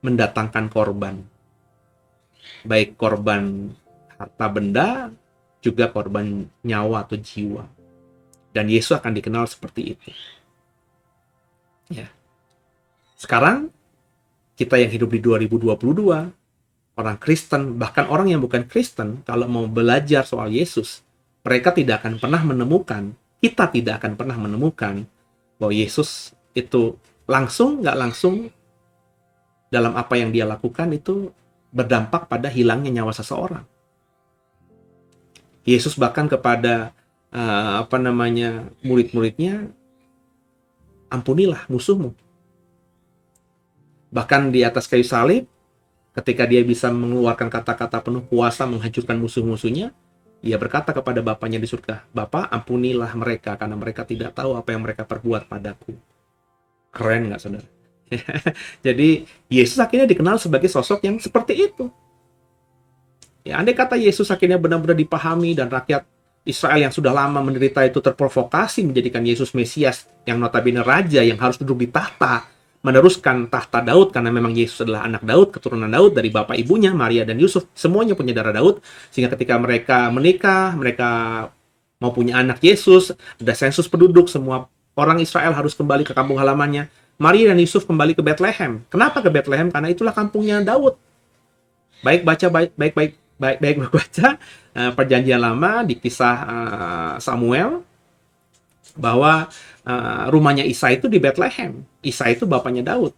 [SPEAKER 1] mendatangkan korban. Baik korban harta benda, juga korban nyawa atau jiwa. Dan Yesus akan dikenal seperti itu. Ya. Sekarang kita yang hidup di 2022, orang Kristen, bahkan orang yang bukan Kristen, kalau mau belajar soal Yesus, mereka tidak akan pernah menemukan, kita tidak akan pernah menemukan bahwa Yesus itu langsung, nggak langsung, dalam apa yang dia lakukan itu berdampak pada hilangnya nyawa seseorang. Yesus bahkan kepada murid-muridnya, ampunilah musuhmu. Bahkan di atas kayu salib, ketika dia bisa mengeluarkan kata-kata penuh kuasa menghancurkan musuh-musuhnya, dia berkata kepada Bapanya di surga, Bapa, ampunilah mereka karena mereka tidak tahu apa yang mereka perbuat padaku. Keren nggak, saudara? Jadi Yesus akhirnya dikenal sebagai sosok yang seperti itu. Ya, andai kata Yesus akhirnya benar-benar dipahami dan rakyat Israel yang sudah lama menderita itu terprovokasi menjadikan Yesus Mesias yang notabene raja yang harus duduk di tahta, meneruskan tahta Daud karena memang Yesus adalah anak Daud, keturunan Daud dari bapak ibunya Maria dan Yusuf, semuanya punya darah Daud, sehingga ketika mereka menikah, mereka mau punya anak Yesus, ada sensus penduduk, semua orang Israel harus kembali ke kampung halamannya. Maria dan Yusuf kembali ke Bethlehem. Kenapa ke Bethlehem? Karena itulah kampungnya Daud. Baik baca Perjanjian Lama di kisah Samuel bahwa rumahnya Isa itu di Bethlehem. Isa itu bapaknya Daud.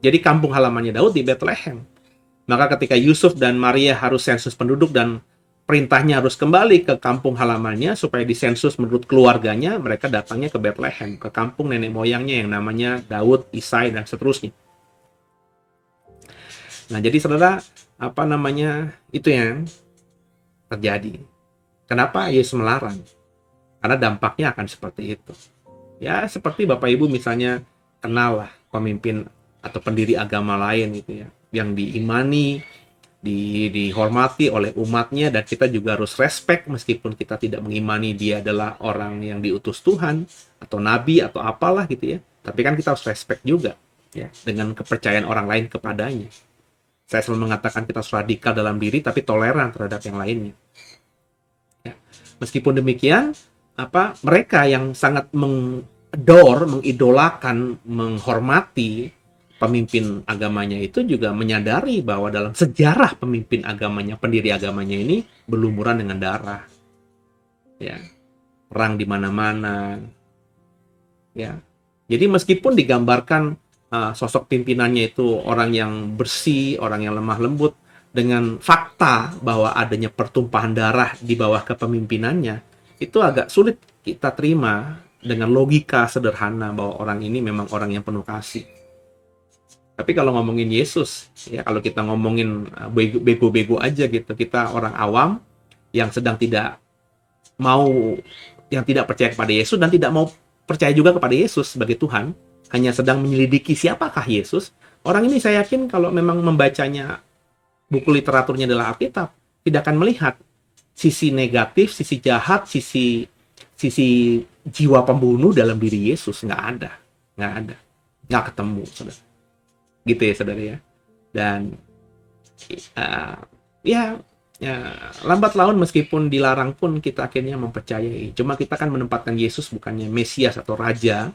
[SPEAKER 1] Jadi kampung halamannya Daud di Bethlehem. Maka ketika Yusuf dan Maria harus sensus penduduk dan perintahnya harus kembali ke kampung halamannya supaya disensus menurut keluarganya, mereka datangnya ke Bethlehem, ke kampung nenek moyangnya yang namanya Daud, Isai, dan seterusnya. Nah, jadi saudara, itu yang terjadi. Kenapa Yesus melarang? Karena dampaknya akan seperti itu. Ya, seperti Bapak Ibu misalnya kenal lah pemimpin atau pendiri agama lain gitu ya, yang diimani, dihormati oleh umatnya, dan kita juga harus respect meskipun kita tidak mengimani dia adalah orang yang diutus Tuhan atau nabi atau apalah gitu ya. Tapi kan kita harus respect juga ya dengan kepercayaan orang lain kepadanya. Saya selalu mengatakan kita harus radikal dalam diri tapi toleran terhadap yang lainnya. Ya. Meskipun demikian, mereka yang sangat mengidolakan, menghormati pemimpin agamanya itu juga menyadari bahwa dalam sejarah pemimpin agamanya, pendiri agamanya ini berlumuran dengan darah. Ya, perang di mana-mana. Ya. Jadi meskipun digambarkan sosok pimpinannya itu orang yang bersih, orang yang lemah lembut, dengan fakta bahwa adanya pertumpahan darah di bawah kepemimpinannya, itu agak sulit kita terima dengan logika sederhana bahwa orang ini memang orang yang penuh kasih. Tapi kalau ngomongin Yesus, ya kalau kita ngomongin bego-bego aja gitu, kita orang awam yang sedang tidak mau, yang tidak percaya kepada Yesus dan tidak mau percaya juga kepada Yesus sebagai Tuhan, hanya sedang menyelidiki siapakah Yesus. Orang ini saya yakin kalau memang membacanya, buku literaturnya adalah Alkitab, tidak akan melihat sisi negatif, sisi jahat, sisi jiwa pembunuh dalam diri Yesus. Nggak ada, nggak ketemu, saudara. Gitu ya, saudara ya. Dan ya lambat laun meskipun dilarang pun kita akhirnya mempercayai. Cuma kita kan menempatkan Yesus bukannya Mesias atau Raja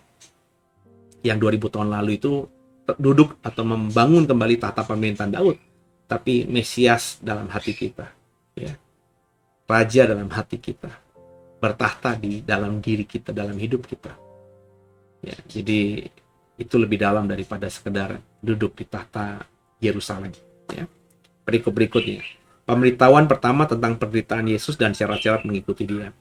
[SPEAKER 1] yang 2000 tahun lalu itu duduk atau membangun kembali tahta pemerintahan Daud, tapi Mesias dalam hati kita, ya. Raja dalam hati kita, bertahta di dalam diri kita, dalam hidup kita. Ya, jadi itu lebih dalam daripada sekedar duduk di tahta Yerusalem. Ya. Perikop berikutnya. Pemberitahuan pertama tentang penderitaan Yesus dan syarat-syarat mengikuti Dia.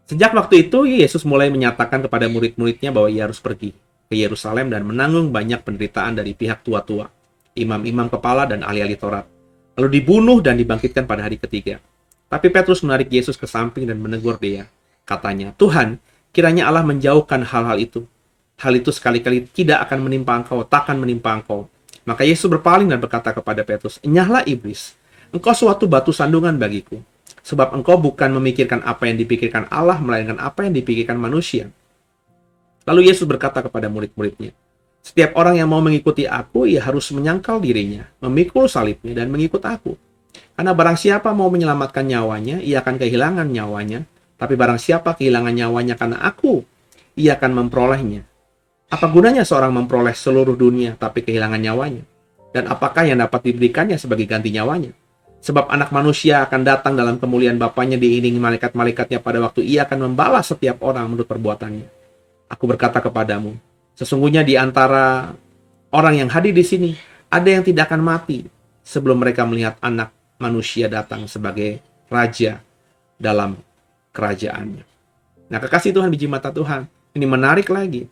[SPEAKER 1] Sejak waktu itu, Yesus mulai menyatakan kepada murid-muridnya bahwa Ia harus pergi ke Yerusalem dan menanggung banyak penderitaan dari pihak tua-tua, imam-imam kepala dan ahli-ahli Taurat, lalu dibunuh dan dibangkitkan pada hari ketiga. Tapi Petrus menarik Yesus ke samping dan menegur Dia. Katanya, "Tuhan, kiranya Allah menjauhkan hal-hal itu. Hal itu sekali-kali tidak akan menimpa engkau, takkan menimpa engkau." Maka Yesus berpaling dan berkata kepada Petrus, "Enyahlah iblis, engkau suatu batu sandungan bagiku, sebab engkau bukan memikirkan apa yang dipikirkan Allah, melainkan apa yang dipikirkan manusia." Lalu Yesus berkata kepada murid-muridnya, "Setiap orang yang mau mengikuti aku, ia harus menyangkal dirinya, memikul salibnya, dan mengikut aku. Karena barang siapa mau menyelamatkan nyawanya, ia akan kehilangan nyawanya. Tapi barang siapa kehilangan nyawanya karena aku, ia akan memperolehnya. Apa gunanya seorang memperoleh seluruh dunia tapi kehilangan nyawanya? Dan apakah yang dapat diberikannya sebagai ganti nyawanya? Sebab anak manusia akan datang dalam kemuliaan Bapanya diiringi malaikat-malaikatnya pada waktu ia akan membalas setiap orang menurut perbuatannya. Aku berkata kepadamu, sesungguhnya di antara orang yang hadir di sini, ada yang tidak akan mati sebelum mereka melihat anak manusia datang sebagai raja dalam kerajaannya." Nah, kekasih Tuhan, biji mata Tuhan, ini menarik lagi.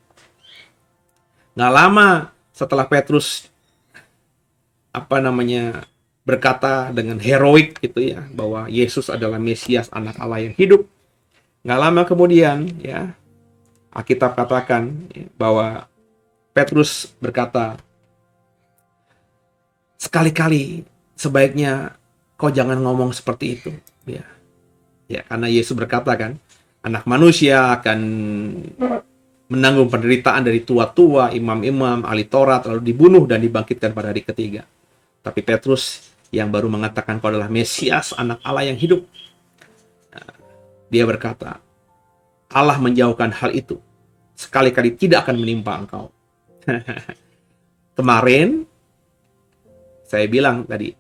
[SPEAKER 1] Nggak lama setelah Petrus berkata dengan heroik gitu ya, bahwa Yesus adalah Mesias, anak Allah yang hidup. Nggak lama kemudian ya, Alkitab katakan ya, bahwa Petrus berkata, "Sekali-kali sebaiknya kau jangan ngomong seperti itu." Ya, karena Yesus berkata kan, anak manusia akan menanggung penderitaan dari tua-tua, imam-imam, ahli Taurat, lalu dibunuh dan dibangkitkan pada hari ketiga. Tapi Petrus yang baru mengatakan kau adalah Mesias, anak Allah yang hidup, dia berkata, "Allah menjauhkan hal itu, sekali-kali tidak akan menimpa engkau." Kemarin, saya bilang tadi,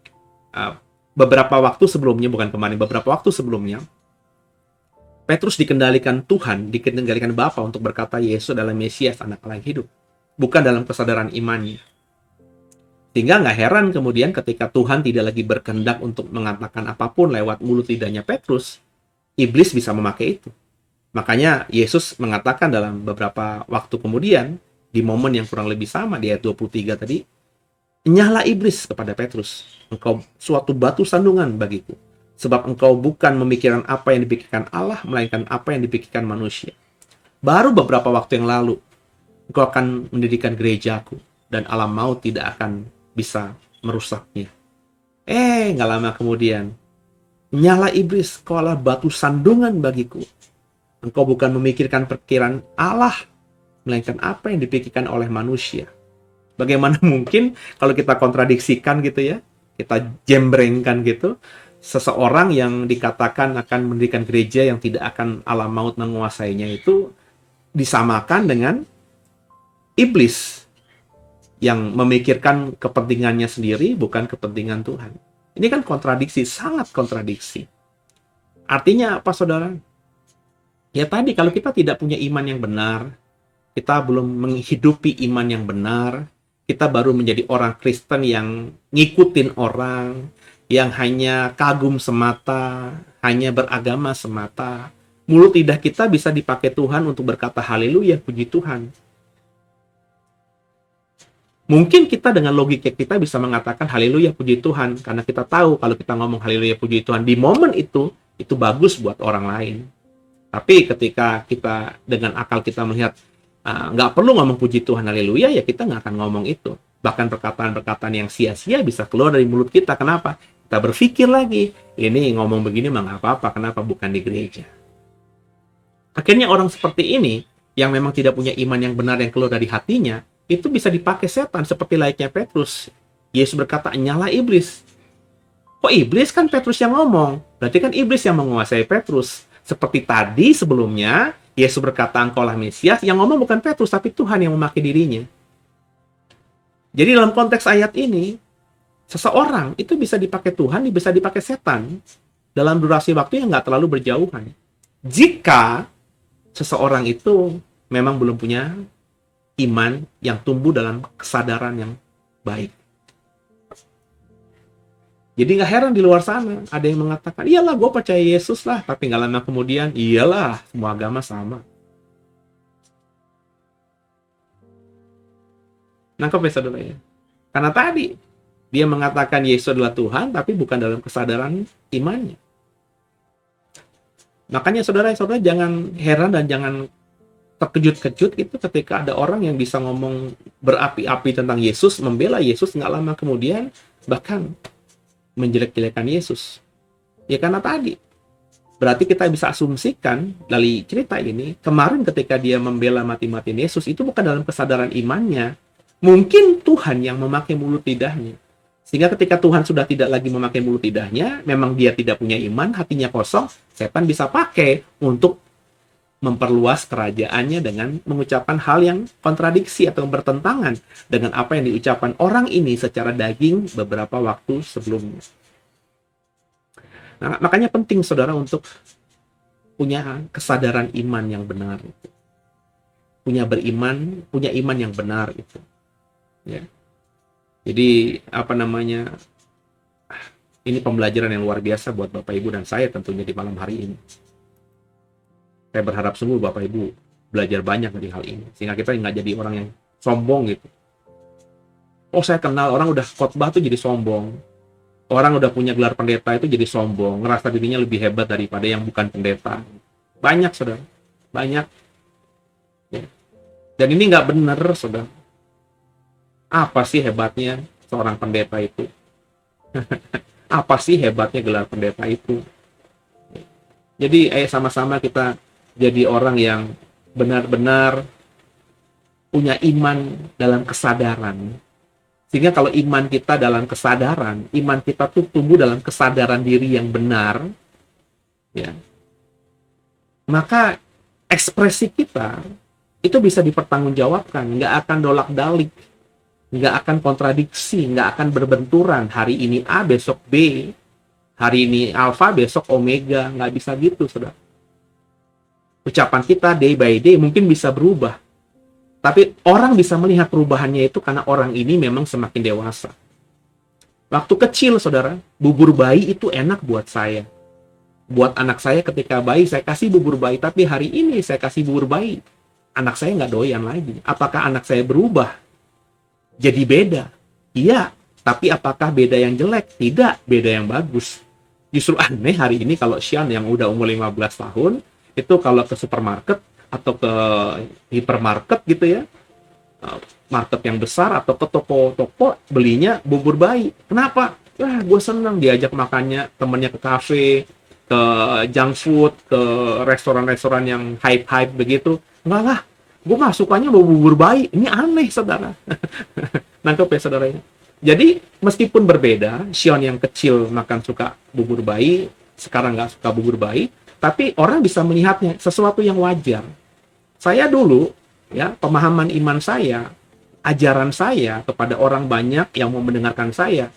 [SPEAKER 1] beberapa waktu sebelumnya, Petrus dikendalikan Tuhan, dikendalikan Bapa untuk berkata Yesus adalah Mesias, anak Allah yang hidup. Bukan dalam kesadaran imannya. Sehingga nggak heran kemudian ketika Tuhan tidak lagi berkehendak untuk mengatakan apapun lewat mulut lidahnya Petrus, iblis bisa memakai itu. Makanya Yesus mengatakan dalam beberapa waktu kemudian, di momen yang kurang lebih sama, di ayat 23 tadi, "Enyahlah iblis," kepada Petrus, "engkau suatu batu sandungan bagiku. Sebab engkau bukan memikirkan apa yang dipikirkan Allah, melainkan apa yang dipikirkan manusia. Baru beberapa waktu yang lalu, engkau akan mendirikan gerejaku, dan alam maut tidak akan bisa merusaknya." Nggak lama kemudian, "Nyala iblis, kau adalah batu sandungan bagiku. Engkau bukan memikirkan pikiran Allah, melainkan apa yang dipikirkan oleh manusia." Bagaimana mungkin kalau kita kontradiksikan gitu ya, kita jembrengkan gitu, seseorang yang dikatakan akan mendirikan gereja yang tidak akan alam maut menguasainya itu disamakan dengan iblis yang memikirkan kepentingannya sendiri, bukan kepentingan Tuhan. Ini kan kontradiksi, sangat kontradiksi. Artinya apa, saudara? Ya tadi, kalau kita tidak punya iman yang benar, kita belum menghidupi iman yang benar, kita baru menjadi orang Kristen yang ngikutin orang, yang hanya kagum semata, hanya beragama semata. Mulut lidah kita bisa dipakai Tuhan untuk berkata haleluya, puji Tuhan. Mungkin kita dengan logika kita bisa mengatakan haleluya, puji Tuhan, karena kita tahu kalau kita ngomong haleluya, puji Tuhan di momen itu bagus buat orang lain. Tapi ketika kita dengan akal kita melihat nggak perlu ngomong puji Tuhan haleluya, ya kita nggak akan ngomong itu. Bahkan perkataan-perkataan yang sia-sia bisa keluar dari mulut kita. Kenapa? Kita berpikir lagi, ini ngomong begini mah nggak apa-apa, kenapa bukan di gereja? Akhirnya orang seperti ini, yang memang tidak punya iman yang benar yang keluar dari hatinya, itu bisa dipakai setan seperti layaknya Petrus. Yesus berkata, nyala iblis. Kok iblis? Kan Petrus yang ngomong. Berarti kan iblis yang menguasai Petrus. Seperti tadi sebelumnya, Yesus berkata, engkaulah Mesias, yang ngomong bukan Petrus, tapi Tuhan yang memakai dirinya. Jadi dalam konteks ayat ini, seseorang itu bisa dipakai Tuhan, bisa dipakai setan, dalam durasi waktu yang nggak terlalu berjauhan. Jika seseorang itu memang belum punya iman yang tumbuh dalam kesadaran yang baik. Jadi nggak heran di luar sana ada yang mengatakan, iyalah gue percaya Yesus lah, tapi nggak lama kemudian, iyalah semua agama sama. Nangkep ya saudara ya? Karena tadi dia mengatakan Yesus adalah Tuhan, tapi bukan dalam kesadaran imannya. Makanya saudara-saudara jangan heran dan jangan terkejut-kejut itu ketika ada orang yang bisa ngomong berapi-api tentang Yesus, membela Yesus, nggak lama kemudian bahkan menjelek-jelekan Yesus. Ya karena tadi. Berarti kita bisa asumsikan dari cerita ini, kemarin ketika dia membela mati-matiin Yesus, itu bukan dalam kesadaran imannya. Mungkin Tuhan yang memakai mulut lidahnya. Sehingga ketika Tuhan sudah tidak lagi memakai mulut lidahnya, memang dia tidak punya iman, hatinya kosong, setan bisa pakai untuk memperluas kerajaannya dengan mengucapkan hal yang kontradiksi atau bertentangan dengan apa yang diucapkan orang ini secara daging beberapa waktu sebelumnya. Nah, makanya penting saudara untuk punya kesadaran iman yang benar, punya iman yang benar itu. Ya. Jadi ini pembelajaran yang luar biasa buat Bapak Ibu dan saya tentunya di malam hari ini. Saya berharap sungguh Bapak Ibu belajar banyak dari hal ini. Sehingga kita nggak jadi orang yang sombong gitu. Oh saya kenal, orang udah khotbah tuh jadi sombong. Orang udah punya gelar pendeta itu jadi sombong. Ngerasa dirinya lebih hebat daripada yang bukan pendeta. Banyak saudara. Banyak. Ya. Dan ini nggak benar saudara. Apa sih hebatnya seorang pendeta itu? Apa sih hebatnya gelar pendeta itu? Jadi sama-sama kita jadi orang yang benar-benar punya iman dalam kesadaran. Sehingga kalau iman kita dalam kesadaran, iman kita tuh tumbuh dalam kesadaran diri yang benar, ya, maka ekspresi kita itu bisa dipertanggungjawabkan, nggak akan dolak-dalik, nggak akan kontradiksi, nggak akan berbenturan. Hari ini A, besok B, hari ini alfa, besok omega. Nggak bisa gitu, saudara. Ucapan kita day by day mungkin bisa berubah. Tapi orang bisa melihat perubahannya itu karena orang ini memang semakin dewasa. Waktu kecil, saudara, bubur bayi itu enak buat saya. Buat anak saya ketika bayi, saya kasih bubur bayi. Tapi hari ini saya kasih bubur bayi. Anak saya nggak doyan lagi. Apakah anak saya berubah? Jadi beda? Iya. Tapi apakah beda yang jelek? Tidak, beda yang bagus. Justru aneh hari ini kalau Sean yang udah umur 15 tahun, itu kalau ke supermarket atau ke hipermarket gitu ya, market yang besar atau ke toko-toko, belinya bubur bayi. Kenapa? Wah, gue senang diajak makannya temennya ke kafe, ke junk food, ke restoran-restoran yang hype-hype begitu. Enggak lah, gue mah sukanya bubur bayi. Ini aneh, saudara. Nangkep ya, saudaranya? Jadi, meskipun berbeda, Sean yang kecil makan suka bubur bayi, sekarang nggak suka bubur bayi, tapi orang bisa melihatnya sesuatu yang wajar. Saya dulu, ya, pemahaman iman saya, ajaran saya kepada orang banyak yang mau mendengarkan saya,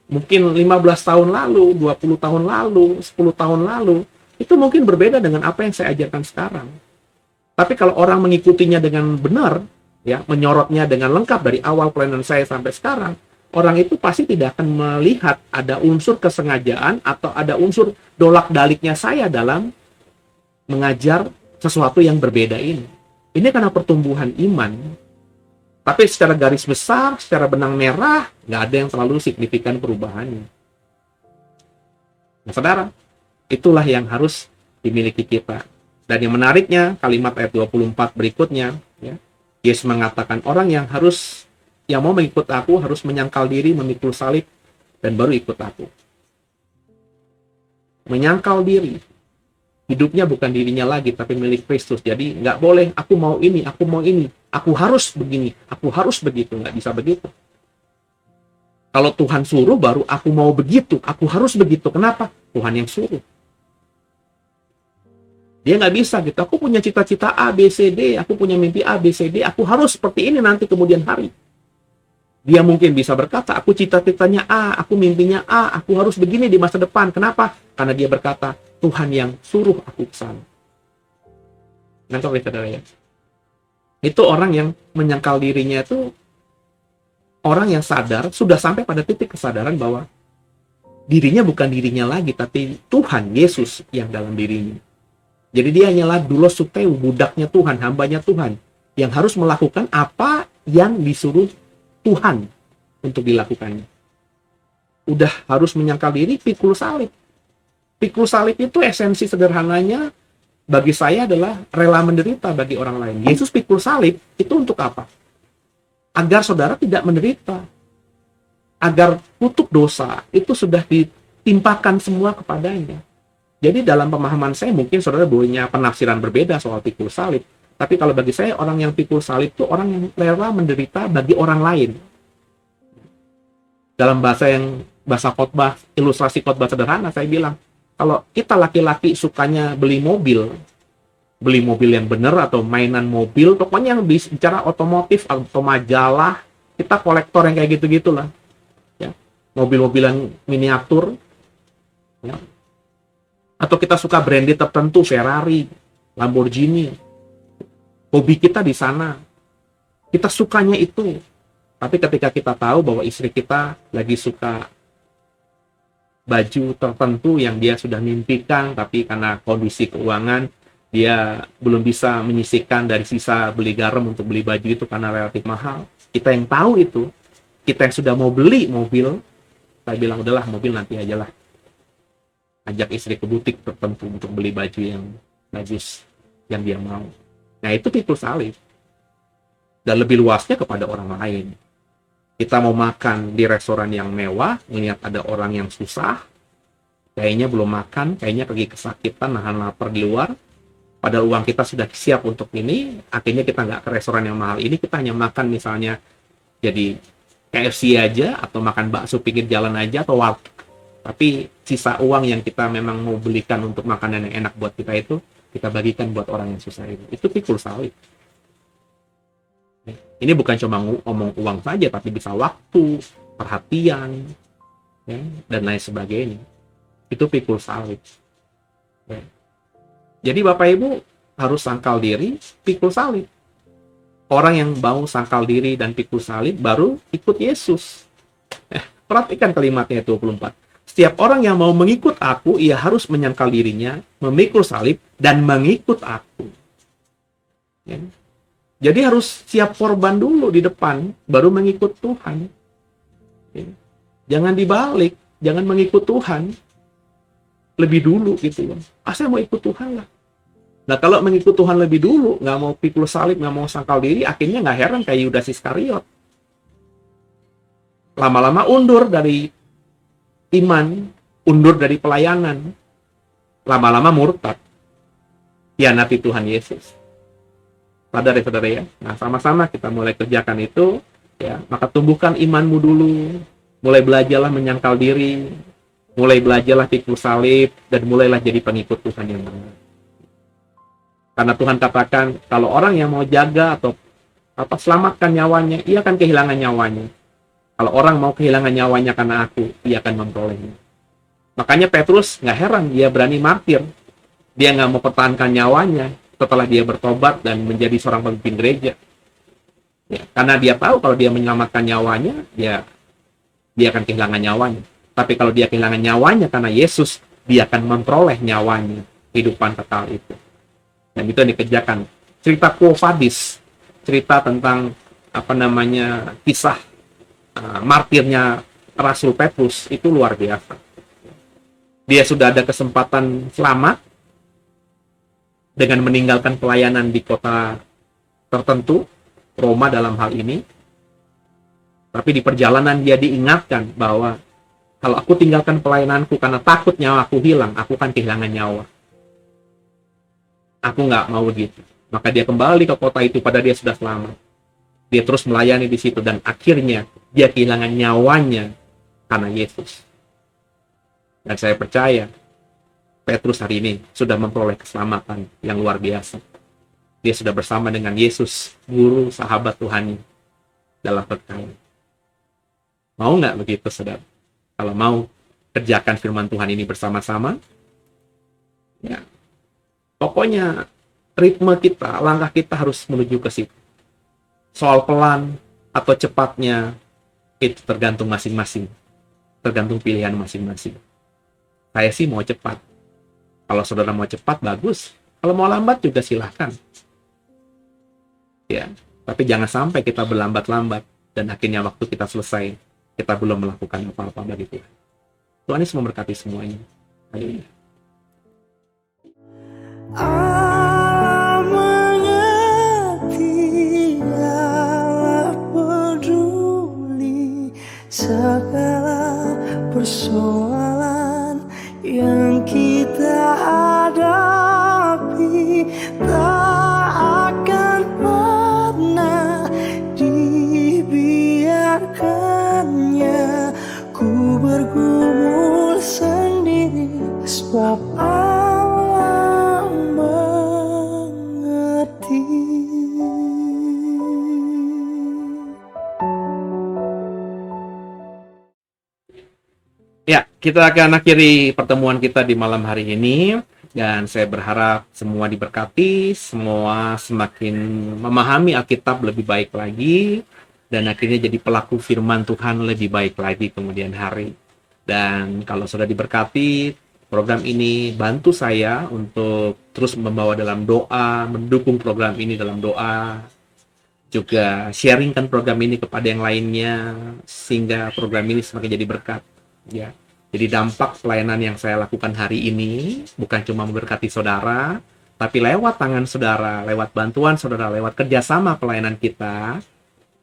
[SPEAKER 1] mungkin 15 tahun lalu, 20 tahun lalu, 10 tahun lalu, itu mungkin berbeda dengan apa yang saya ajarkan sekarang. Tapi kalau orang mengikutinya dengan benar, ya, menyorotnya dengan lengkap dari awal pelayanan saya sampai sekarang, orang itu pasti tidak akan melihat ada unsur kesengajaan atau ada unsur dolak-daliknya saya dalam mengajar sesuatu yang berbeda ini. Ini karena pertumbuhan iman. Tapi secara garis besar, secara benang merah, nggak ada yang terlalu signifikan perubahannya. Nah, saudara, itulah yang harus dimiliki kita. Dan yang menariknya, kalimat ayat 24 berikutnya, ya, Yesus mengatakan orang yang mau mengikut aku harus menyangkal diri, memikul salib, dan baru ikut aku. Menyangkal diri. Hidupnya bukan dirinya lagi, tapi milik Kristus. Jadi nggak boleh, aku mau ini, aku harus begini, aku harus begitu. Nggak bisa begitu. Kalau Tuhan suruh, baru aku mau begitu, aku harus begitu. Kenapa? Tuhan yang suruh. Dia nggak bisa gitu, aku punya cita-cita A, B, C, D, aku punya mimpi A, B, C, D, aku harus seperti ini nanti kemudian hari. Dia mungkin bisa berkata, aku cita-citanya A, aku mimpinya A, aku harus begini di masa depan. Kenapa? Karena dia berkata, Tuhan yang suruh aku ke sana. Nangkep ya, saudara ya? Itu orang yang menyangkal dirinya itu orang yang sadar, sudah sampai pada titik kesadaran bahwa dirinya bukan dirinya lagi, tapi Tuhan Yesus yang dalam dirinya. Jadi dia hanyalah doulos subteu, budaknya Tuhan, hambanya Tuhan, yang harus melakukan apa yang disuruh Tuhan untuk dilakukannya. Udah harus menyangkal diri, pikul salib. Pikul salib itu esensi sederhananya bagi saya adalah rela menderita bagi orang lain. Yesus pikul salib itu untuk apa? Agar saudara tidak menderita. Agar kutuk dosa itu sudah ditimpakan semua kepadanya. Jadi dalam pemahaman saya mungkin saudara punya penafsiran berbeda soal pikul salib. Tapi kalau bagi saya orang yang pikul salib itu orang yang rela menderita bagi orang lain. Dalam bahasa khotbah, ilustrasi khotbah sederhana saya bilang, kalau kita laki-laki sukanya beli mobil yang benar atau mainan mobil, pokoknya yang bicara otomotif atau majalah, kita kolektor yang kayak gitu-gitulah. Ya. Mobil-mobil yang miniatur, ya. Atau kita suka branded tertentu, Ferrari, Lamborghini. Hobi kita di sana. Kita sukanya itu. Tapi ketika kita tahu bahwa istri kita lagi suka baju tertentu yang dia sudah mimpikan, tapi karena kondisi keuangan, dia belum bisa menyisihkan dari sisa beli garam untuk beli baju itu karena relatif mahal. Kita yang tahu itu, kita yang sudah mau beli mobil, saya bilang, udahlah mobil nanti aja lah. Ajak istri ke butik tertentu untuk beli baju yang bagus, yang dia mau. Nah itu pikul salib. Dan lebih luasnya kepada orang lain. Kita mau makan di restoran yang mewah, melihat ada orang yang susah, kayaknya belum makan, kayaknya pergi kesakitan, nahan lapar di luar, padahal uang kita sudah siap untuk ini, akhirnya kita nggak ke restoran yang mahal ini, kita hanya makan misalnya jadi KFC aja, atau makan bakso pinggir jalan aja, atau warteg. Tapi sisa uang yang kita memang mau belikan untuk makanan yang enak buat kita itu, kita bagikan buat orang yang susah itu. Itu pikul salib. Ini bukan cuma ngomong uang saja, tapi bisa waktu, perhatian, ya, dan lain sebagainya. Itu pikul salib. Ya. Jadi Bapak Ibu harus sangkal diri, pikul salib. Orang yang mau sangkal diri dan pikul salib baru ikut Yesus. Perhatikan kalimatnya 24. Setiap orang yang mau mengikut aku, ia harus menyangkal dirinya, memikul salib, dan mengikut aku. Ya. Jadi harus siap korban dulu di depan, baru mengikut Tuhan. Ya. Jangan dibalik, jangan mengikut Tuhan lebih dulu gitu loh. Saya mau ikut Tuhan lah. Nah kalau mengikut Tuhan lebih dulu, nggak mau pikul salib, nggak mau sangkal diri, akhirnya nggak heran kayak Yudas Iskariot. Lama-lama undur dari iman, undur dari pelayanan, lama-lama murtad, hianati Tuhan Yesus. Sadar ya saudara ya. Nah sama-sama kita mulai kerjakan itu, ya. Maka tumbuhkan imanmu dulu, mulai belajarlah menyangkal diri, mulai belajarlah pikul salib, dan mulailah jadi pengikut Tuhan yang benar. Karena Tuhan katakan kalau orang yang mau jaga atau selamatkan nyawanya, ia akan kehilangan nyawanya. Kalau orang mau kehilangan nyawanya karena aku, ia akan memperolehnya. Makanya Petrus nggak heran dia berani martir. Dia nggak mau pertahankan nyawanya setelah dia bertobat dan menjadi seorang pemimpin gereja. Ya, karena dia tahu kalau dia menyelamatkan nyawanya, dia akan kehilangan nyawanya. Tapi kalau dia kehilangan nyawanya karena Yesus, dia akan memperoleh nyawanya, kehidupan kekal itu. Dan itu yang dikerjakan. Cerita Quo Vadis, cerita tentang kisah martirnya Rasul Petrus itu luar biasa. Dia sudah ada kesempatan selamat dengan meninggalkan pelayanan di kota tertentu, Roma dalam hal ini. Tapi di perjalanan dia diingatkan bahwa kalau aku tinggalkan pelayananku karena takut nyawaku hilang, aku akan kehilangan nyawa. Aku nggak mau begitu. Maka dia kembali ke kota itu pada dia sudah selamat. Dia terus melayani di situ dan akhirnya dia kehilangan nyawanya karena Yesus. Dan saya percaya Petrus hari ini sudah memperoleh keselamatan yang luar biasa. Dia sudah bersama dengan Yesus, guru, sahabat Tuhan dalam perkara. Mau nggak begitu, saudara? Kalau mau kerjakan firman Tuhan ini bersama-sama, ya, pokoknya ritme kita, langkah kita harus menuju ke situ. Soal pelan atau cepatnya, itu tergantung masing-masing. Tergantung pilihan masing-masing. Saya sih mau cepat. Kalau saudara mau cepat, bagus. Kalau mau lambat juga silahkan. Ya, tapi jangan sampai kita berlambat-lambat dan akhirnya waktu kita selesai, kita belum melakukan apa-apa bagi Tuhan. Tuhan Yesus memberkati semuanya. Haleluya.
[SPEAKER 3] Segala persoalan yang kita hadapi tak akan pernah dibiarkannya ku bergumul sendiri, sebab Allah mengerti.
[SPEAKER 1] Ya, kita akan akhiri pertemuan kita di malam hari ini. Dan saya berharap semua diberkati, semua semakin memahami Alkitab lebih baik lagi, dan akhirnya jadi pelaku firman Tuhan lebih baik lagi kemudian hari. Dan kalau sudah diberkati, program ini bantu saya untuk terus membawa dalam doa, mendukung program ini dalam doa, juga sharingkan program ini kepada yang lainnya, sehingga program ini semakin jadi berkat. Ya, jadi dampak pelayanan yang saya lakukan hari ini bukan cuma memberkati saudara, tapi lewat tangan saudara, lewat bantuan saudara, lewat kerjasama pelayanan kita,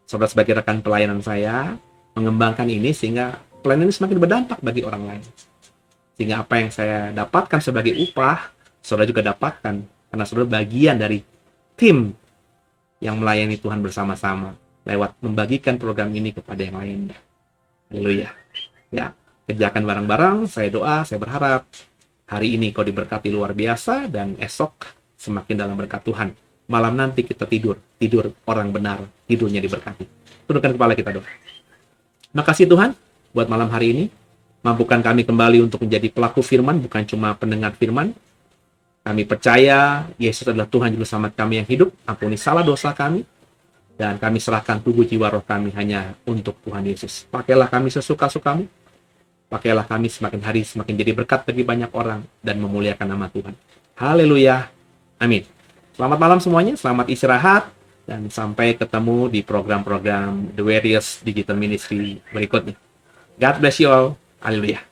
[SPEAKER 1] saudara sebagai rekan pelayanan saya mengembangkan ini sehingga pelayanan ini semakin berdampak bagi orang lain. Sehingga apa yang saya dapatkan sebagai upah, saudara juga dapatkan karena saudara bagian dari tim yang melayani Tuhan bersama-sama lewat membagikan program ini kepada yang lainnya. Haleluya. Ya. Kerjakan bareng-bareng, saya doa, saya berharap hari ini kau diberkati luar biasa dan esok semakin dalam berkat Tuhan. Malam nanti kita tidur orang benar, tidurnya diberkati. Tundukkan kepala kita doa. Makasih Tuhan buat malam hari ini. Mampukan kami kembali untuk menjadi pelaku firman, bukan cuma pendengar firman. Kami percaya Yesus adalah Tuhan Juru Selamat kami yang hidup. Ampuni salah dosa kami. Dan kami serahkan tubuh jiwa roh kami hanya untuk Tuhan Yesus. Pakailah kami sesuka-sukamu. Pakailah kami semakin hari semakin jadi berkat bagi banyak orang dan memuliakan nama Tuhan. Haleluya. Amin. Selamat malam semuanya, selamat istirahat, dan sampai ketemu di program-program The Warriors Digital Ministry berikutnya. God bless you all. Haleluya.